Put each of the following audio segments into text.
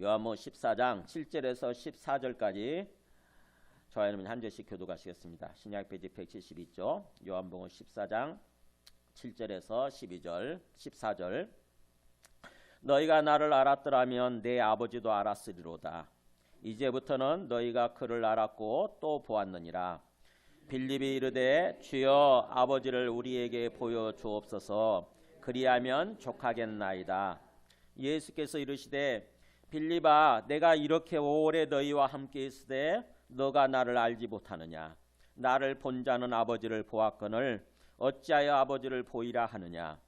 요한복음 14장 7절에서 14절까지 저와 여러분이 한 절씩 교독하시겠습니다. 신약 페이지 172쪽 요한복음 14장 7절에서 12절 14절. 너희가 나를 알았더라면 내 아버지도 알았으리로다. 이제부터는 너희가 그를 알았고 또 보았느니라. 빌립이 이르되 주여 아버지를 우리에게 보여 주옵소서. 그리하면 족하겠나이다. 예수께서 이르시되 빌립아, 내가 이렇게 오래 너희와 함께 있으되 너가 나를 알지 못하느냐? 나를 본 자는 아버지를 보았거늘 어찌하여 아버지를 보이라 하느냐?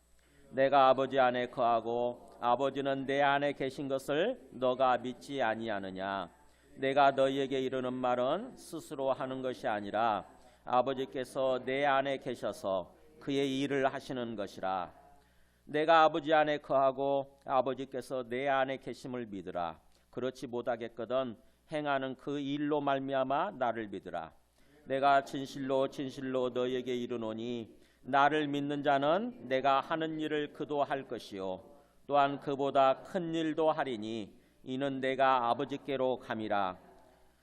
내가 아버지 안에 거하고 아버지는 내 안에 계신 것을 너가 믿지 아니하느냐? 내가 너희에게 이르는 말은 스스로 하는 것이 아니라 아버지께서 내 안에 계셔서 그의 일을 하시는 것이라. 내가 아버지 안에 거하고 아버지께서 내 안에 계심을 믿으라. 그렇지 못하겠거든 행하는 그 일로 말미암아 나를 믿으라. 내가 진실로 진실로 너희에게 이르노니 나를 믿는 자는 내가 하는 일을 그도 할 것이요 또한 그보다 큰 일도 하리니 이는 내가 아버지께로 감이라.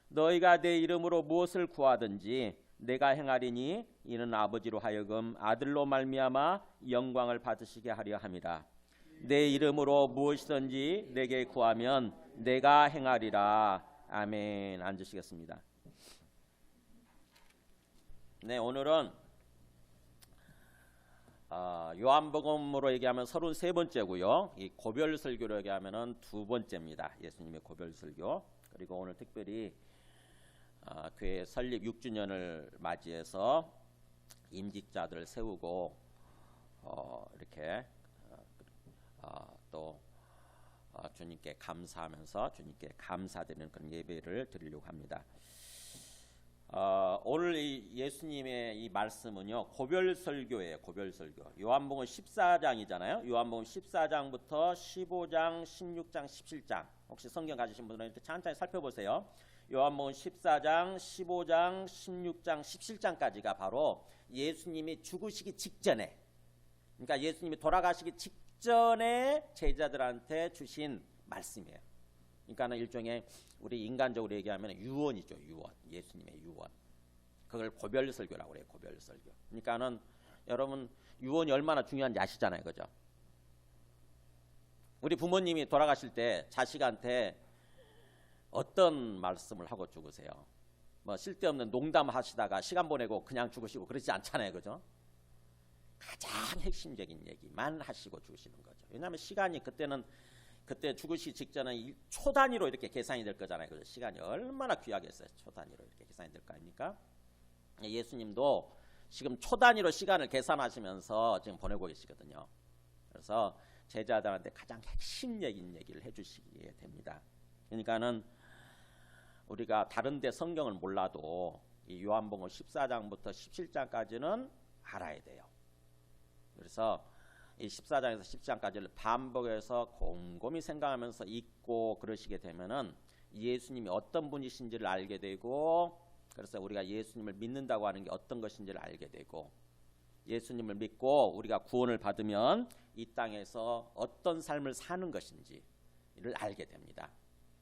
너희가 내 이름으로 무엇을 구하든지 내가 행하리니 이는 아버지로 하여금 아들로 말미암아 영광을 받으시게 하려 함이라. 내 이름으로 무엇이든지 내게 구하면 내가 행하리라. 아멘. 앉으시겠습니다. 네, 오늘은 요한복음으로 얘기하면 33번째고요. 이 고별 설교로 얘기하면은 2번째입니다. 예수님의 고별 설교. 그리고 오늘 특별히 교회 설립 6주년을 맞이해서 임직자들을 세우고 이렇게 또 주님께 감사하면서 주님께 감사드리는 그런 예배를 드리려고 합니다. 오늘 이 예수님의 이 말씀은요 고별 설교예요. 고별 설교. 요한복음 14장이잖아요. 요한복음 14장부터 15장, 16장, 17장. 혹시 성경 가지신 분들은 이렇게 천천히 살펴보세요. 요한복음 14장, 15장, 16장, 17장까지가 바로 예수님이 죽으시기 직전에, 그러니까 예수님이 돌아가시기 직전에 제자들한테 주신 말씀이에요. 그러니까는 일종의 우리 인간적으로 얘기하면 유언이죠. 유언. 예수님의 유언. 그걸 고별 설교라고 그래요. 고별 설교. 그러니까는 여러분 유언이 얼마나 중요한지 아시잖아요. 그죠? 우리 부모님이 돌아가실 때 자식한테 어떤 말씀을 하고 죽으세요? 뭐 쓸데없는 농담하시다가 시간 보내고 그냥 죽으시고 그러지 않잖아요. 그죠? 가장 핵심적인 얘기만 하시고 죽으시는 거죠. 왜냐하면 시간이 그때 죽으시기 직전에 초 단위로 이렇게 계산이 될 거잖아요. 그죠? 시간이 얼마나 귀하겠어요. 초 단위로 이렇게 계산이 될 거 아닙니까? 예수님도 지금 초 단위로 시간을 계산하시면서 지금 보내고 계시거든요. 그래서 제자들한테 가장 핵심적인 얘기를 해주시게 됩니다. 그러니까는 우리가 다른 데 성경을 몰라도 이 요한복음 14장부터 17장까지는 알아야 돼요. 그래서 이 14장에서 10장까지를 반복해서 곰곰이 생각하면서 읽고 그러시게 되면은 예수님이 어떤 분이신지를 알게 되고, 그래서 우리가 예수님을 믿는다고 하는 게 어떤 것인지를 알게 되고, 예수님을 믿고 우리가 구원을 받으면 이 땅에서 어떤 삶을 사는 것인지를 알게 됩니다.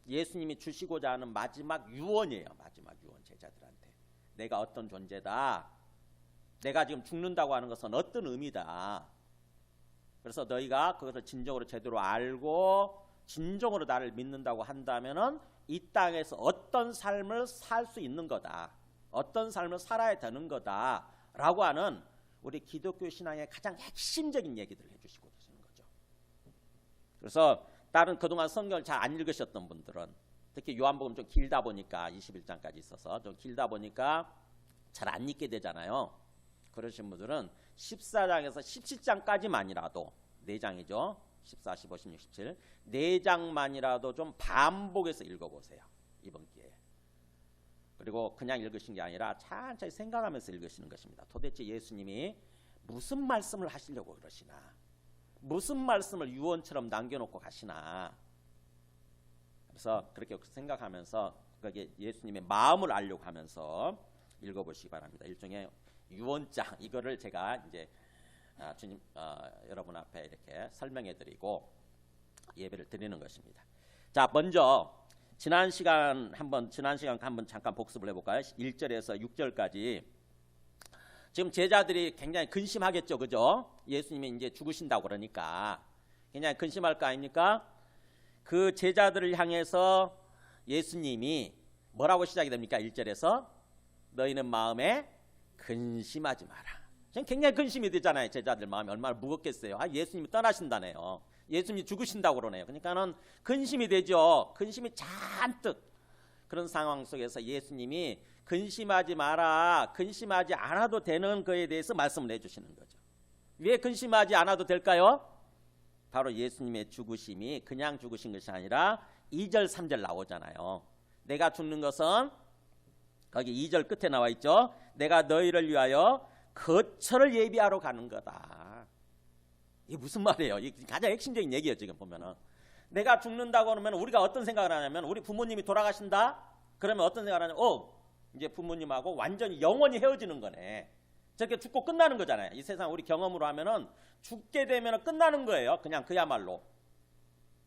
예수님이 주시고자 하는 마지막 유언이에요. 마지막 유언 제자들한테. 내가 어떤 존재다. 내가 지금 죽는다고 하는 것은 어떤 의미다. 그래서 너희가 그것을 진정으로 제대로 알고 진정으로 나를 믿는다고 한다면은 이 땅에서 어떤 삶을 살 수 있는 거다. 어떤 삶을 살아야 되는 거다라고 하는 우리 기독교 신앙의 가장 핵심적인 얘기들을 해주시고 계시는 거죠. 그래서 다른 그동안 성경을 잘 안 읽으셨던 분들은 특히 요한복음 좀 길다 보니까 21장까지 있어서 좀 길다 보니까 잘 안 읽게 되잖아요. 그러신 분들은 14장에서 17장까지만이라도 4장이죠. 14, 15, 16, 17 4장만이라도 좀 반복해서 읽어보세요. 이번 기회에. 그리고 그냥 읽으신 게 아니라 천천히 생각하면서 읽으시는 것입니다. 도대체 예수님이 무슨 말씀을 하시려고 그러시나, 무슨 말씀을 유언처럼 남겨놓고 가시나. 그래서 그렇게 생각하면서 그게 예수님의 마음을 알려고 하면서 읽어보시기 바랍니다. 일종의 유언장, 이거를 제가 이제 주님 여러분 앞에 이렇게 설명해드리고 예배를 드리는 것입니다. 자, 먼저 지난 시간 한번 잠깐 복습을 해볼까요? 1절에서 6절까지. 지금 제자들이 굉장히 근심하겠죠, 그죠? 예수님이 이제 죽으신다고 그러니까 굉장히 근심할 거 아닙니까? 그 제자들을 향해서 예수님이 뭐라고 시작이 됩니까? 1절에서 너희는 마음에 근심하지 마라. 지금 굉장히 근심이 되잖아요. 제자들 마음이 얼마나 무겁겠어요. 예수님이 떠나신다네요. 예수님이 죽으신다고 그러네요. 그러니까는 근심이 되죠. 근심이 잔뜩. 그런 상황 속에서 예수님이 근심하지 마라, 근심하지 않아도 되는 거에 대해서 말씀을 해주시는 거죠. 왜 근심하지 않아도 될까요? 바로 예수님의 죽으심이 그냥 죽으신 것이 아니라 2절 3절 나오잖아요. 내가 죽는 것은 거기 2절 끝에 나와 있죠. 내가 너희를 위하여 거처를 예비하러 가는 거다. 이게 무슨 말이에요? 이게 가장 핵심적인 얘기예요. 지금 보면은 내가 죽는다고 하면 우리가 어떤 생각을 하냐면, 우리 부모님이 돌아가신다? 그러면 어떤 생각을 하냐면 이제 부모님하고 완전히 영원히 헤어지는 거네. 저렇게 죽고 끝나는 거잖아요. 이 세상 우리 경험으로 하면은 죽게 되면 끝나는 거예요. 그냥 그야말로.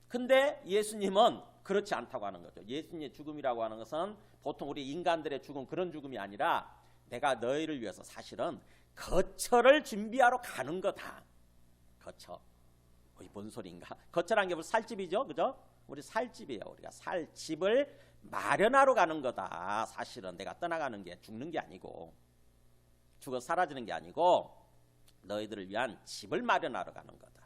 근데 예수님은 그렇지 않다고 하는 거죠. 예수님의 죽음이라고 하는 것은 보통 우리 인간들의 죽음, 그런 죽음이 아니라 내가 너희를 위해서 사실은 거처를 준비하러 가는 거다. 거처. 뭔 소리인가? 거처란 게 우리 살집이죠, 그죠? 우리 살집이에요. 우리가 살 집을 마련하러 가는 거다. 사실은 내가 떠나가는 게, 죽는 게 아니고, 죽어 사라지는 게 아니고 너희들을 위한 집을 마련하러 가는 거다.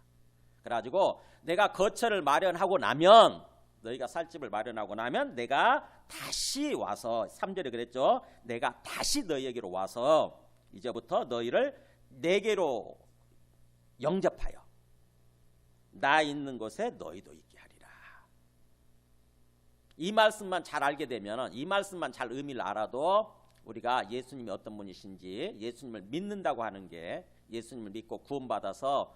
그래가지고 내가 거처를 마련하고 나면, 너희가 살 집을 마련하고 나면 내가 다시 와서, 3절에 그랬죠. 내가 다시 너희에게로 와서 이제부터 너희를 내게로 영접하여 나 있는 곳에 너희도 있게 하리라. 이 말씀만 잘 알게 되면, 이 말씀만 잘 의미를 알아도 우리가 예수님이 어떤 분이신지, 예수님을 믿는다고 하는 게, 예수님을 믿고 구원받아서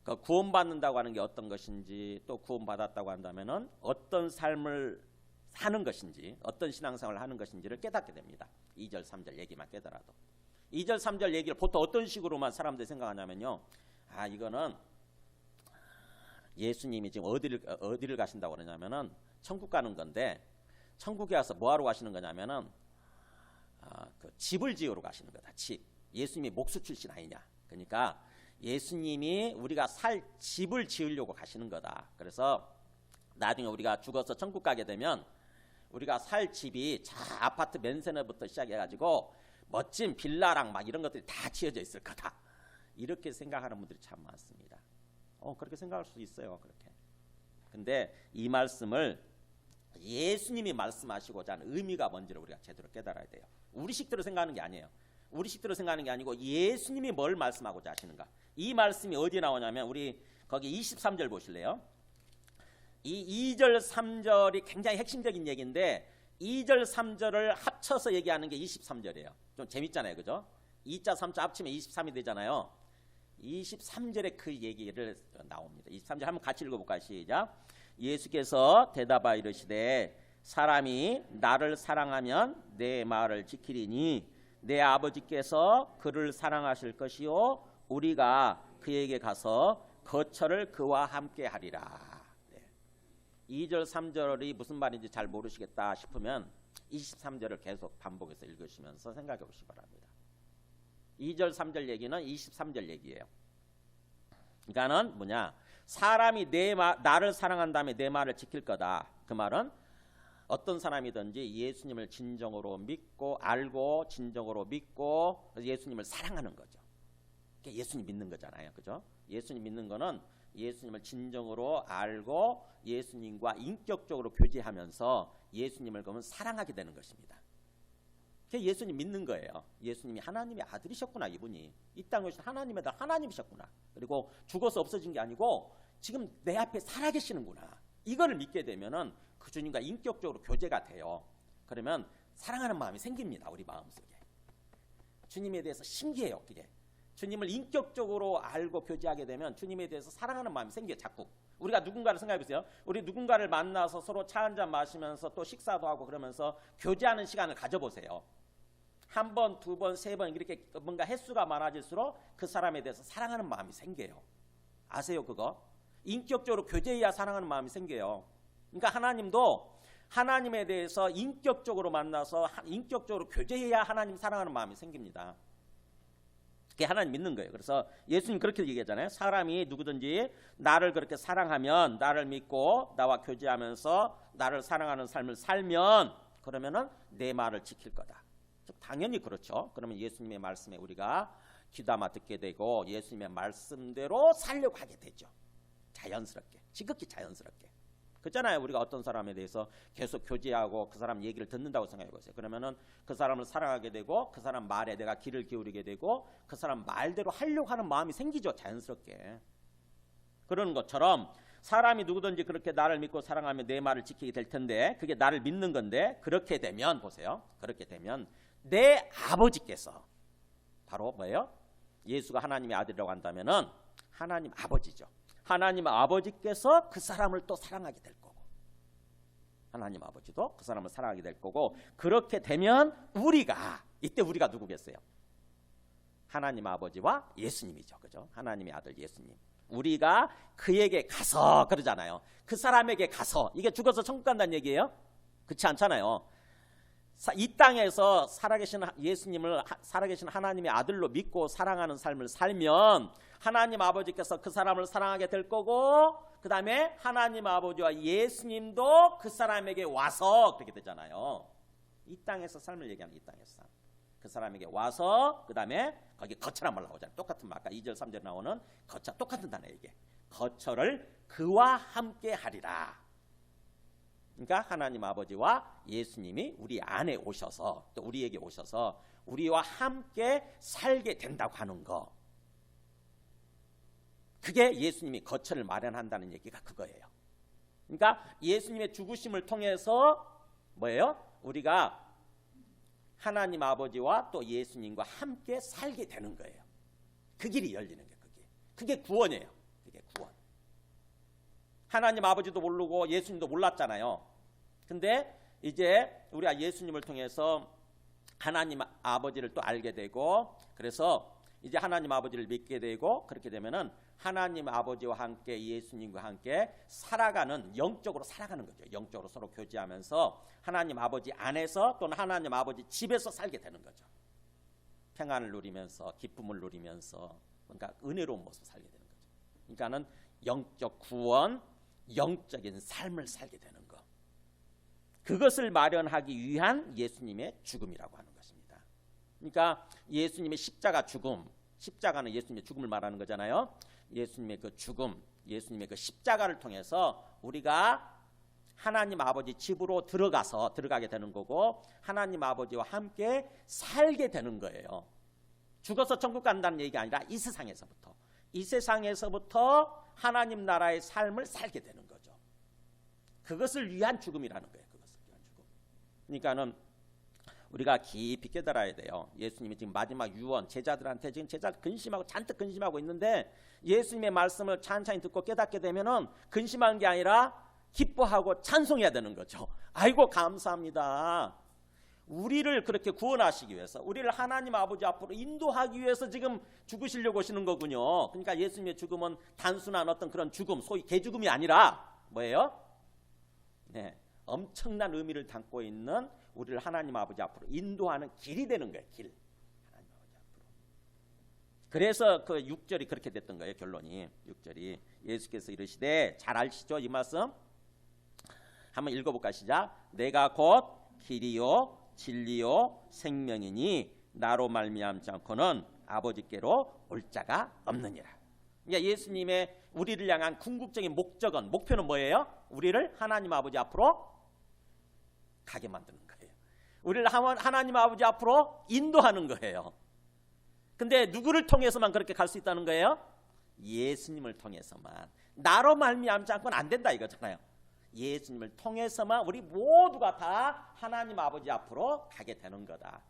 그 구원받는다고 하는 게 어떤 것인지, 또 구원받았다고 한다면은 어떤 삶을 사는 것인지, 어떤 신앙생활을 하는 것인지를 깨닫게 됩니다. 2절 3절 얘기만 깨달아도. 2절 3절 얘기를 보통 어떤 식으로만 사람들이 생각하냐면요, 이거는 예수님이 지금 어디를 가신다고 그러냐면은 천국 가는 건데, 천국에 와서 뭐하러 가시는 거냐면은 그 집을 지으러 가시는 거다. 집. 예수님이 목수 출신 아니냐. 그러니까 예수님이 우리가 살 집을 지으려고 가시는 거다. 그래서 나중에 우리가 죽어서 천국 가게 되면 우리가 살 집이 아파트 맨세너부터 시작해가지고 멋진 빌라랑 막 이런 것들이 다 지어져 있을 거다. 이렇게 생각하는 분들이 참 많습니다. 그렇게 생각할 수 있어요. 그렇게. 근데 이 말씀을 예수님이 말씀하시고자 하는 의미가 뭔지를 우리가 제대로 깨달아야 돼요. 우리 식대로 생각하는 게 아니에요. 우리 식대로 생각하는 게 아니고 예수님이 뭘 말씀하고자 하시는가. 이 말씀이 어디에 나오냐면, 우리 거기 23절 보실래요? 이 2절 3절이 굉장히 핵심적인 얘기인데 2절 3절을 합쳐서 얘기하는 게 23절이에요. 좀 재밌잖아요, 그죠? 2자 3자 합치면 23이 되잖아요. 23절에 그 얘기를 나옵니다. 23절 한번 같이 읽어볼까요? 시작. 예수께서 대답하여 이르시되 사람이 나를 사랑하면 내 말을 지키리니 내 아버지께서 그를 사랑하실 것이요 우리가 그에게 가서 거처를 그와 함께 하리라. 2절 3절이 무슨 말인지 잘 모르시겠다 싶으면 23절을 계속 반복해서 읽으시면서 생각해 보시기 바랍니다. 2절 3절 얘기는 23절 얘기예요. 그러니까는 뭐냐, 사람이 나를 사랑한 다음에 내 말을 지킬 거다. 그 말은 어떤 사람이든지 예수님을 진정으로 믿고 알고 진정으로 믿고 예수님을 사랑하는 거죠. 그게 예수님 믿는 거잖아요, 그죠? 예수님 믿는 거는 예수님을 진정으로 알고 예수님과 인격적으로 교제하면서 예수님을 그러면 사랑하게 되는 것입니다. 그게 예수님 믿는 거예요. 예수님이 하나님의 아들이셨구나. 이분이 이 땅에 오신 하나님의 아들 하나님이셨구나. 그리고 죽어서 없어진 게 아니고 지금 내 앞에 살아계시는구나. 이거를 믿게 되면은 그 주님과 인격적으로 교제가 돼요. 그러면 사랑하는 마음이 생깁니다. 우리 마음속에. 주님에 대해서 신기해요. 그게. 주님을 인격적으로 알고 교제하게 되면 주님에 대해서 사랑하는 마음이 생겨요. 자꾸. 우리가 누군가를 생각해 보세요. 우리 누군가를 만나서 서로 차 한잔 마시면서 또 식사도 하고 그러면서 교제하는 시간을 가져보세요. 한 번, 두 번, 세 번 이렇게 뭔가 횟수가 많아질수록 그 사람에 대해서 사랑하는 마음이 생겨요. 아세요 그거? 인격적으로 교제해야 사랑하는 마음이 생겨요. 그러니까 하나님도 하나님에 대해서 인격적으로 만나서 인격적으로 교제해야 하나님 사랑하는 마음이 생깁니다. 그게 하나님 믿는 거예요. 그래서 예수님 그렇게 얘기하잖아요. 사람이 누구든지 나를 그렇게 사랑하면, 나를 믿고 나와 교제하면서 나를 사랑하는 삶을 살면, 그러면은 내 말을 지킬 거다. 당연히 그렇죠. 그러면 예수님의 말씀에 우리가 귀담아 듣게 되고 예수님의 말씀대로 살려고 하게 되죠. 자연스럽게, 지극히 자연스럽게. 그렇잖아요. 우리가 어떤 사람에 대해서 계속 교제하고 그 사람 얘기를 듣는다고 생각해 보세요. 그러면은 그 사람을 사랑하게 되고 그 사람 말에 내가 귀를 기울이게 되고 그 사람 말대로 하려고 하는 마음이 생기죠. 자연스럽게. 그러는 것처럼 사람이 누구든지 그렇게 나를 믿고 사랑하면 내 말을 지키게 될 텐데, 그게 나를 믿는 건데, 그렇게 되면 보세요. 그렇게 되면 내 아버지께서, 바로 뭐예요? 예수가 하나님의 아들이라고 한다면은 하나님 아버지죠. 하나님 아버지께서 그 사람을 또 사랑하게 될 거고, 하나님 아버지도 그 사람을 사랑하게 될 거고, 그렇게 되면 우리가, 이때 우리가 누구겠어요? 하나님 아버지와 예수님이죠. 그죠? 하나님의 아들 예수님. 우리가 그에게 가서, 그러잖아요. 그 사람에게 가서, 이게 죽어서 천국 간다는 얘기예요? 그렇지 않잖아요. 이 땅에서 살아계신 예수님을 살아계신 하나님의 아들로 믿고 사랑하는 삶을 살면 하나님 아버지께서 그 사람을 사랑하게 될 거고, 그 다음에 하나님 아버지와 예수님도 그 사람에게 와서, 그렇게 되잖아요. 이 땅에서 삶을 얘기하는, 이 땅에서 그 사람에게 와서, 그 다음에 거기 거처란 말 나오잖아요. 똑같은 말, 아까 2절 3절 나오는 거처, 똑같은 단어 얘기해. 거처를 그와 함께 하리라. 그러니까 하나님 아버지와 예수님이 우리 안에 오셔서, 또 우리에게 오셔서 우리와 함께 살게 된다고 하는 거, 그게 예수님이 거처를 마련한다는 얘기가 그거예요. 그러니까 예수님의 죽으심을 통해서 뭐예요? 우리가 하나님 아버지와 또 예수님과 함께 살게 되는 거예요. 그 길이 열리는 게 그게 구원이에요. 그게 구원. 하나님 아버지도 모르고 예수님도 몰랐잖아요. 근데 이제 우리가 예수님을 통해서 하나님 아버지를 또 알게 되고, 그래서 이제 하나님 아버지를 믿게 되고, 그렇게 되면은 하나님 아버지와 함께 예수님과 함께 살아가는, 영적으로 살아가는 거죠. 영적으로 서로 교제하면서 하나님 아버지 안에서 또는 하나님 아버지 집에서 살게 되는 거죠. 평안을 누리면서, 기쁨을 누리면서, 그러니까 은혜로운 모습 살게 되는 거죠. 그러니까는 영적 구원, 영적인 삶을 살게 되는 거. 그것을 마련하기 위한 예수님의 죽음이라고 하는 것입니다. 그러니까 예수님의 십자가 죽음, 십자가는 예수님의 죽음을 말하는 거잖아요. 예수님의 그 죽음, 예수님의 그 십자가를 통해서 우리가 하나님 아버지 집으로 들어가게 되는 거고, 하나님 아버지와 함께 살게 되는 거예요. 죽어서 천국 간다는 얘기가 아니라 이 세상에서부터 하나님 나라의 삶을 살게 되는 거죠. 그것을 위한 죽음이라는 거예요. 그것을 위한 죽음. 그러니까는 우리가 깊이 깨달아야 돼요. 예수님이 지금 마지막 유언, 제자들한테 지금 제자들 잔뜩 근심하고 있는데, 예수님의 말씀을 찬찬히 듣고 깨닫게 되면은 근심한 게 아니라 기뻐하고 찬송해야 되는 거죠. 아이고 감사합니다. 우리를 그렇게 구원하시기 위해서, 우리를 하나님 아버지 앞으로 인도하기 위해서 지금 죽으시려고 오시는 거군요. 그러니까 예수님의 죽음은 단순한 어떤 그런 죽음, 소위 개죽음이 아니라 뭐예요? 네, 엄청난 의미를 담고 있는 우리를 하나님 아버지 앞으로 인도하는 길이 되는 거예요. 길. 하나님 아버지 앞으로. 그래서 그 6절이 그렇게 됐던 거예요. 결론이 6절이 예수께서 이르시되, 잘 아시죠? 이 말씀 한번 읽어볼까? 시작. 내가 곧 길이요 진리요 생명이니 나로 말미암지 않고는 아버지께로 올 자가 없느니라. 그러니까 예수님의 우리를 향한 궁극적인 목표는 뭐예요? 우리를 하나님 아버지 앞으로 가게 만드는 거예요. 우리를 하나님 아버지 앞으로 인도하는 거예요. 근데 누구를 통해서만 그렇게 갈 수 있다는 거예요? 예수님을 통해서만. 나로 말미암지 않고는 안 된다 이거잖아요. 예수님을 통해서만 우리 모두가 다 하나님 아버지 앞으로 가게 되는 거다.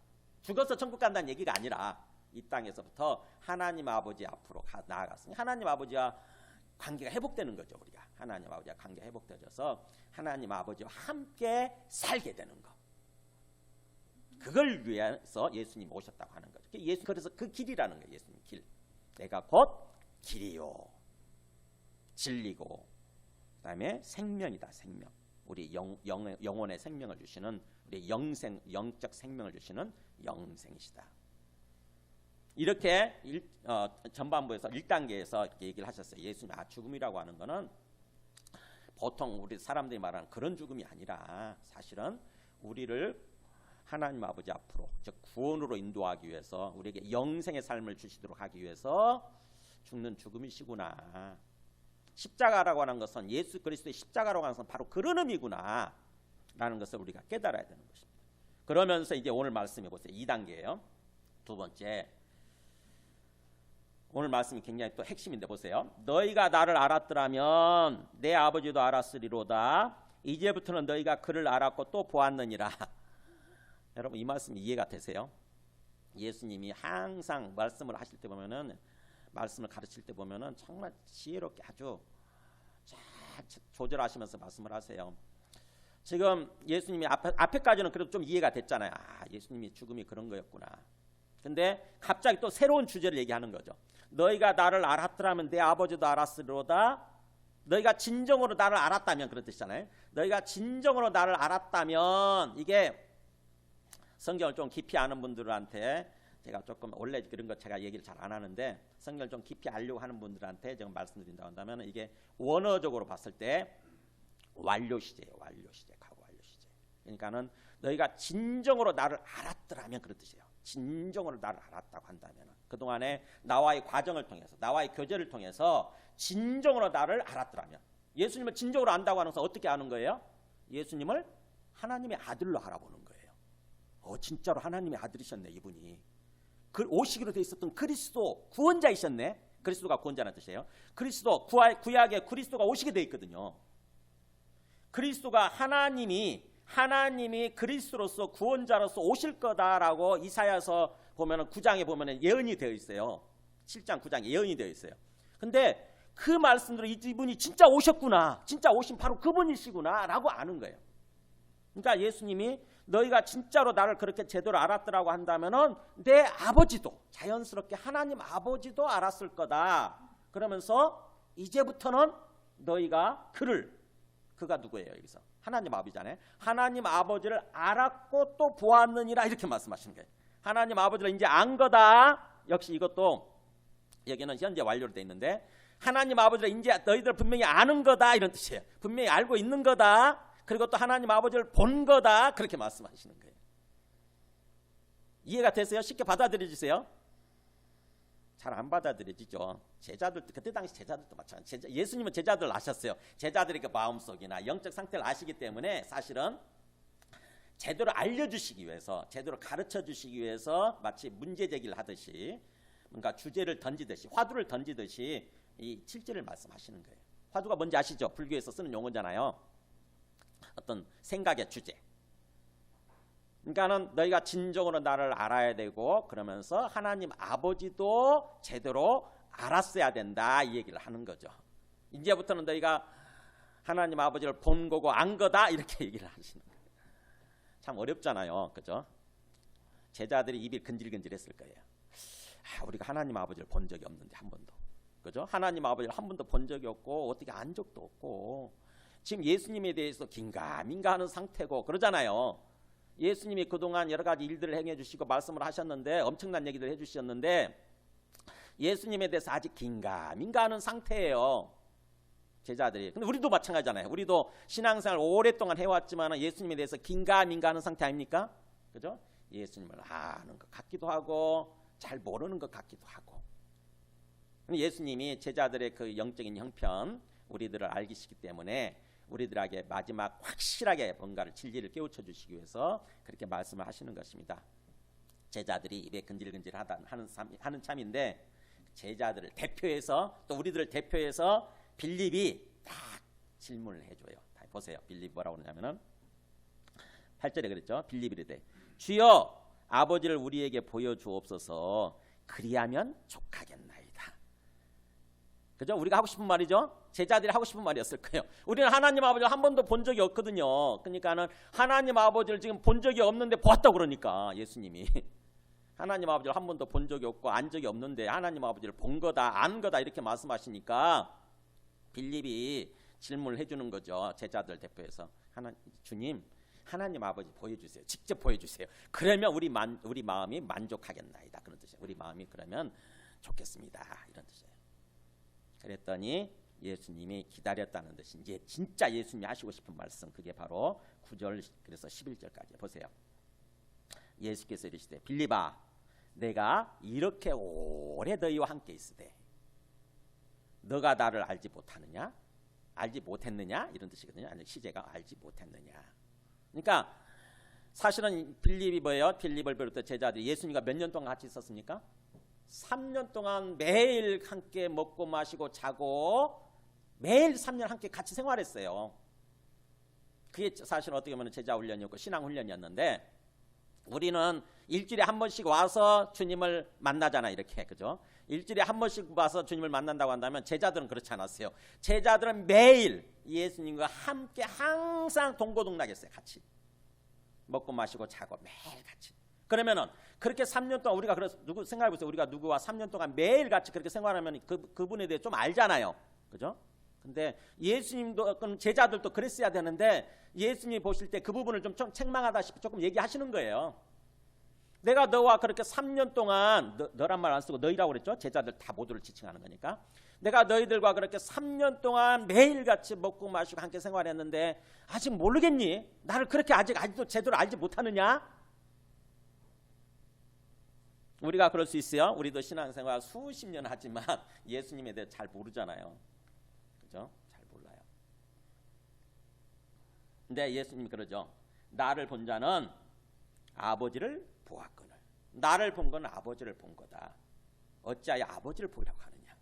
죽어서 천국 간다는 얘기가 아니라 이 땅에서부터 하나님 아버지 앞으로 나아갔으니 하나님 아버지와 관계가 회복되는 거죠. 우리가 하나님 아버지와 관계가 회복되어져서 하나님 아버지와 함께 살게 되는 거. 그걸 위해서 예수님이 오셨다고 하는 거죠. 그래서 그 길이라는 거예요. 예수님 길. 내가 곧 길이요 진리고 그다음에 생명이다. 생명. 우리 영혼의 생명을 주시는 우리 영적 생명을 주시는 영생이시다. 이렇게 전반부에서 1단계에서 이렇게 얘기를 하셨어요. 예수님 죽음이라고 하는 거는 보통 우리 사람들이 말하는 그런 죽음이 아니라 사실은 우리를 하나님 아버지 앞으로 즉 구원으로 인도하기 위해서 우리에게 영생의 삶을 주시도록 하기 위해서 죽는 죽음이시구나. 십자가라고 하는 것은 예수 그리스도의 십자가라고 하는 것은 바로 그런 의미구나 라는 것을 우리가 깨달아야 되는 것입니다. 그러면서 이제 오늘 말씀해 보세요. 2단계예요. 두 번째, 오늘 말씀이 굉장히 또 핵심인데 보세요. 너희가 나를 알았더라면 내 아버지도 알았으리로다. 이제부터는 너희가 그를 알았고 또 보았느니라. 여러분 이 말씀 이해가 되세요? 예수님이 항상 말씀을 하실 때 보면은 말씀을 가르칠 때 보면은 정말 지혜롭게 아주 잘 조절하시면서 말씀을 하세요. 지금 예수님이 앞에까지는 그래도 좀 이해가 됐잖아요. 예수님이 죽음이 그런 거였구나. 근데 갑자기 또 새로운 주제를 얘기하는 거죠. 너희가 나를 알았더라면 내 아버지도 알았으리로다. 너희가 진정으로 나를 알았다면 그런 뜻이잖아요. 너희가 진정으로 나를 알았다면, 이게 성경을 좀 깊이 아는 분들한테 제가 조금 원래 그런 거 제가 얘기를 잘 안 하는데 성경을 좀 깊이 알려고 하는 분들한테 제가 말씀드린다고 한다면 이게 원어적으로 봤을 때 완료 시제예요. 완료 시제, 과거 완료 시제. 그러니까는 너희가 진정으로 나를 알았더라면 그런 뜻이에요. 진정으로 나를 알았다고 한다면 그동안에 나와의 과정을 통해서 나와의 교제를 통해서 진정으로 나를 알았더라면, 예수님을 진정으로 안다고 하는 것은 어떻게 아는 거예요? 예수님을 하나님의 아들로 알아보는 거예요. 진짜로 하나님의 아들이셨네 이분이. 오시기로 돼 있었던 그리스도 구원자이셨네. 그리스도가 구원자라는 뜻이에요. 그리스도 구약에 그리스도가 오시게 돼 있거든요. 그리스도가 하나님이 그리스도로서 구원자로서 오실 거다라고 이사야서 보면은 9장에 보면은 예언이 되어 있어요. 7장 9장에 예언이 되어 있어요. 근데 그 말씀대로 이분이 진짜 오셨구나, 진짜 오신 바로 그분이시구나라고 아는 거예요. 그러니까 예수님이 너희가 진짜로 나를 그렇게 제대로 알았더라고 한다면은 내 아버지도, 자연스럽게 하나님 아버지도 알았을 거다. 그러면서 이제부터는 너희가 그가 누구예요? 여기서 하나님 아버지잖아요. 하나님 아버지를 알았고 또 보았느니라 이렇게 말씀하시는 거예요. 하나님 아버지를 이제 안 거다. 역시 이것도 여기는 현재 완료로 돼 있는데 하나님 아버지를 이제 너희들 분명히 아는 거다 이런 뜻이에요. 분명히 알고 있는 거다. 그리고 또 하나님 아버지를 본 거다. 그렇게 말씀하시는 거예요. 이해가 되세요? 쉽게 받아들여지세요? 잘 안 받아들여지죠. 제자들, 그때 당시 제자들도 마찬가지. 예수님은 제자들 아셨어요. 제자들의 그 마음속이나 영적 상태를 아시기 때문에 사실은 제대로 알려주시기 위해서, 제대로 가르쳐 주시기 위해서 마치 문제 제기를 하듯이 뭔가 주제를 던지듯이, 화두를 던지듯이 이 7절을 말씀하시는 거예요. 화두가 뭔지 아시죠? 불교에서 쓰는 용어잖아요. 어떤 생각의 주제. 그러니까는 너희가 진정으로 나를 알아야 되고 그러면서 하나님 아버지도 제대로 알았어야 된다 이 얘기를 하는 거죠. 이제부터는 너희가 하나님 아버지를 본 거고 안 거다 이렇게 얘기를 하시는 거예요. 참 어렵잖아요. 그죠? 제자들이 입이 근질근질했을 거예요. 우리가 하나님 아버지를 본 적이 없는데 한 번도. 그죠? 하나님 아버지를 한 번도 본 적이 없고 어떻게 안 적도 없고 지금 예수님에 대해서 긴가민가 하는 상태고 그러잖아요. 예수님이 그동안 여러 가지 일들을 행해 주시고 말씀을 하셨는데 엄청난 얘기를 해 주셨는데 예수님에 대해서 아직 긴가민가 하는 상태예요. 제자들이. 근데 우리도 마찬가지잖아요. 우리도 신앙생활 오랫동안 해왔지만 예수님에 대해서 긴가민가 하는 상태 아닙니까? 그죠? 예수님을 아는 것 같기도 하고 잘 모르는 것 같기도 하고. 예수님이 제자들의 그 영적인 형편 우리들을 알기시기 때문에 우리들에게 마지막 확실하게 뭔가를 진리를 깨우쳐 주시기 위해서 그렇게 말씀을 하시는 것입니다. 제자들이 입에 근질근질 하는 참인데 제자들을 대표해서 또 우리들을 대표해서 빌립이 딱 질문을 해줘요. 보세요. 빌립 뭐라고 그러냐면은 8절에 그랬죠. 빌립이 이르되 주여 아버지를 우리에게 보여주옵소서 그리하면 족하겠나이다. 그죠? 우리가 하고 싶은 말이죠. 제자들이 하고 싶은 말이었을 거예요. 우리는 하나님 아버지를 한 번도 본 적이 없거든요. 그러니까는 하나님 아버지를 지금 본 적이 없는데 보았다고 그러니까 예수님이 하나님 아버지를 한 번도 본 적이 없고 안 적이 없는데 하나님 아버지를 본 거다 안 거다 이렇게 말씀하시니까 빌립이 질문을 해주는 거죠. 제자들 대표해서 주님, 하나님 아버지 보여주세요. 직접 보여주세요. 그러면 우리 마음이 만족하겠나이다. 그런 뜻이에요. 우리 마음이 그러면 좋겠습니다. 이런 뜻이에요. 그랬더니 예수님이 기다렸다는 뜻이 이제 진짜 예수님이 하시고 싶은 말씀, 그게 바로 9절 그래서 11절까지 보세요. 예수께서 이르시되 빌립아, 내가 이렇게 오래 너희와 함께 있으되 너가 나를 알지 못하느냐? 알지 못했느냐? 이런 뜻이거든요. 아니, 시제가 알지 못했느냐. 그러니까 사실은 빌립이 뭐예요? 빌립을 비롯해 제자들이 예수님과 몇 년 동안 같이 있었습니까? 3년 동안 매일 함께 먹고 마시고 자고 매일 3년 함께 같이 생활했어요. 그게 사실 어떻게 보면 제자 훈련이었고 신앙 훈련이었는데, 우리는 일주일에 한 번씩 와서 주님을 만나잖아, 이렇게. 그죠? 일주일에 한 번씩 와서 주님을 만난다고 한다면 제자들은 그렇지 않았어요. 제자들은 매일 예수님과 함께 항상 동고동락했어요. 같이 먹고 마시고 자고 매일 같이. 그러면은 그렇게 3년 동안 우리가 그래서 누구 생각해 보세요. 우리가 누구와 3년 동안 매일 같이 그렇게 생활하면 그분에 대해 좀 알잖아요. 그죠? 근데 예수님도 제자들도 그랬어야 되는데 예수님이 보실 때 그 부분을 좀 책망하다시피 조금 얘기하시는 거예요. 내가 너와 그렇게 3년 동안 너란 말 안 쓰고 너희라고 그랬죠? 제자들 다 모두를 지칭하는 거니까. 내가 너희들과 그렇게 3년 동안 매일같이 먹고 마시고 함께 생활했는데 아직 모르겠니? 나를 그렇게 아직도 제대로 알지 못하느냐? 우리가 그럴 수 있어요. 우리도 신앙생활 수십 년 하지만 예수님에 대해 잘 모르잖아요. 그죠? 잘 몰라요. 근데 예수님이 그러죠. 나를 본 자는 아버지를 보았거늘. 나를 본 건 아버지를 본 거다. 어찌하여 아버지를 보려고 하느냐.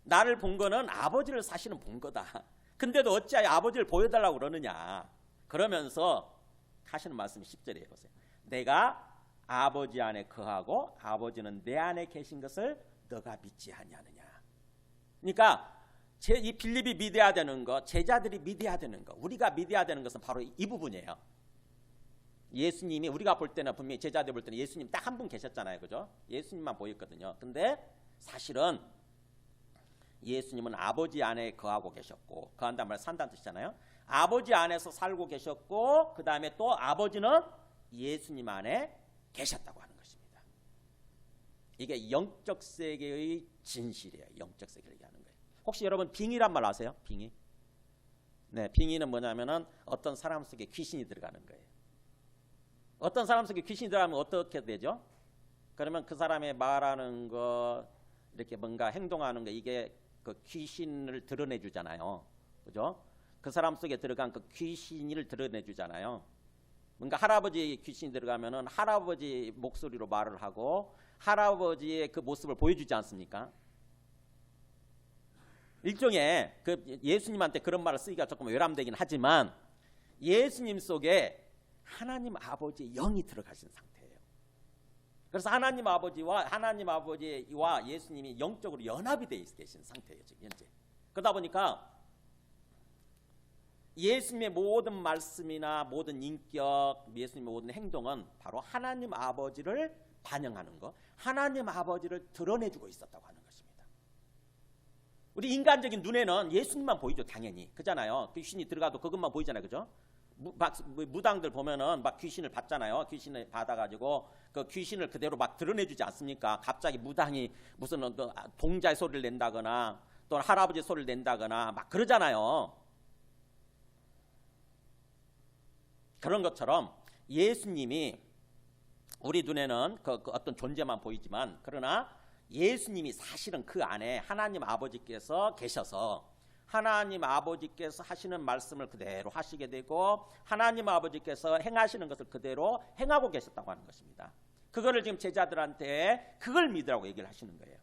나를 본 거는 아버지를 사실은 본 거다. 근데도 어찌하여 아버지를 보여달라고 그러느냐. 그러면서 하시는 말씀이 10절에 보세요. 내가 아버지 안에 거하고 아버지는 내 안에 계신 것을 너가 믿지 아니하느냐. 그러니까 이 빌립이 믿어야 되는 거, 제자들이 믿어야 되는 거, 우리가 믿어야 되는 것은 바로 이 부분이에요. 예수님이 우리가 볼 때는 분명히 제자들 볼 때는 예수님 딱 한 분 계셨잖아요. 그죠? 예수님만 보였거든요. 근데 사실은 예수님은 아버지 안에 거하고 계셨고, 거한단 말 산다는 뜻이잖아요. 아버지 안에서 살고 계셨고, 그 다음에 또 아버지는 예수님 안에 계셨다고 하는 것입니다. 이게 영적 세계의 진실이에요. 영적 세계를 얘기하는 거예요. 혹시 여러분 빙의란 말 아세요? 빙의? 네, 빙의는 뭐냐면은 어떤 사람 속에 귀신이 들어가는 거예요. 어떤 사람 속에 귀신이 들어가면 어떻게 되죠? 그러면 그 사람의 말하는 거, 이렇게 뭔가 행동하는 거, 이게 그 귀신을 드러내 주잖아요. 그죠? 그 사람 속에 들어간 그 귀신을 드러내 주잖아요. 뭔가 할아버지 귀신이 들어가면은 할아버지 목소리로 말을 하고 할아버지의 그 모습을 보여주지 않습니까? 일종의 그 예수님한테 그런 말을 쓰기가 조금 외람되긴 하지만 예수님 속에 하나님 아버지의 영이 들어가신 상태예요. 그래서 하나님 아버지와 예수님이 영적으로 연합이 되어 계신 상태예요, 지금 현재. 그러다 보니까 예수님의 모든 말씀이나 모든 인격, 예수님의 모든 행동은 바로 하나님 아버지를 반영하는 거, 하나님 아버지를 드러내주고 있었다고 하는 것입니다. 우리 인간적인 눈에는 예수님만 보이죠, 당연히. 그잖아요. 귀신이 들어가도 그것만 보이잖아요, 그죠? 무당들 보면은 막 귀신을 받잖아요. 귀신을 받아가지고 그 귀신을 그대로 막 드러내주지 않습니까? 갑자기 무당이 무슨 동자의 소리를 낸다거나 또 할아버지 소리를 낸다거나 막 그러잖아요. 그런 것처럼 예수님이 우리 눈에는 그 어떤 존재만 보이지만, 그러나 예수님이 사실은 그 안에 하나님 아버지께서 계셔서 하나님 아버지께서 하시는 말씀을 그대로 하시게 되고 하나님 아버지께서 행하시는 것을 그대로 행하고 계셨다고 하는 것입니다. 그거를 지금 제자들한테 그걸 믿으라고 얘기를 하시는 거예요.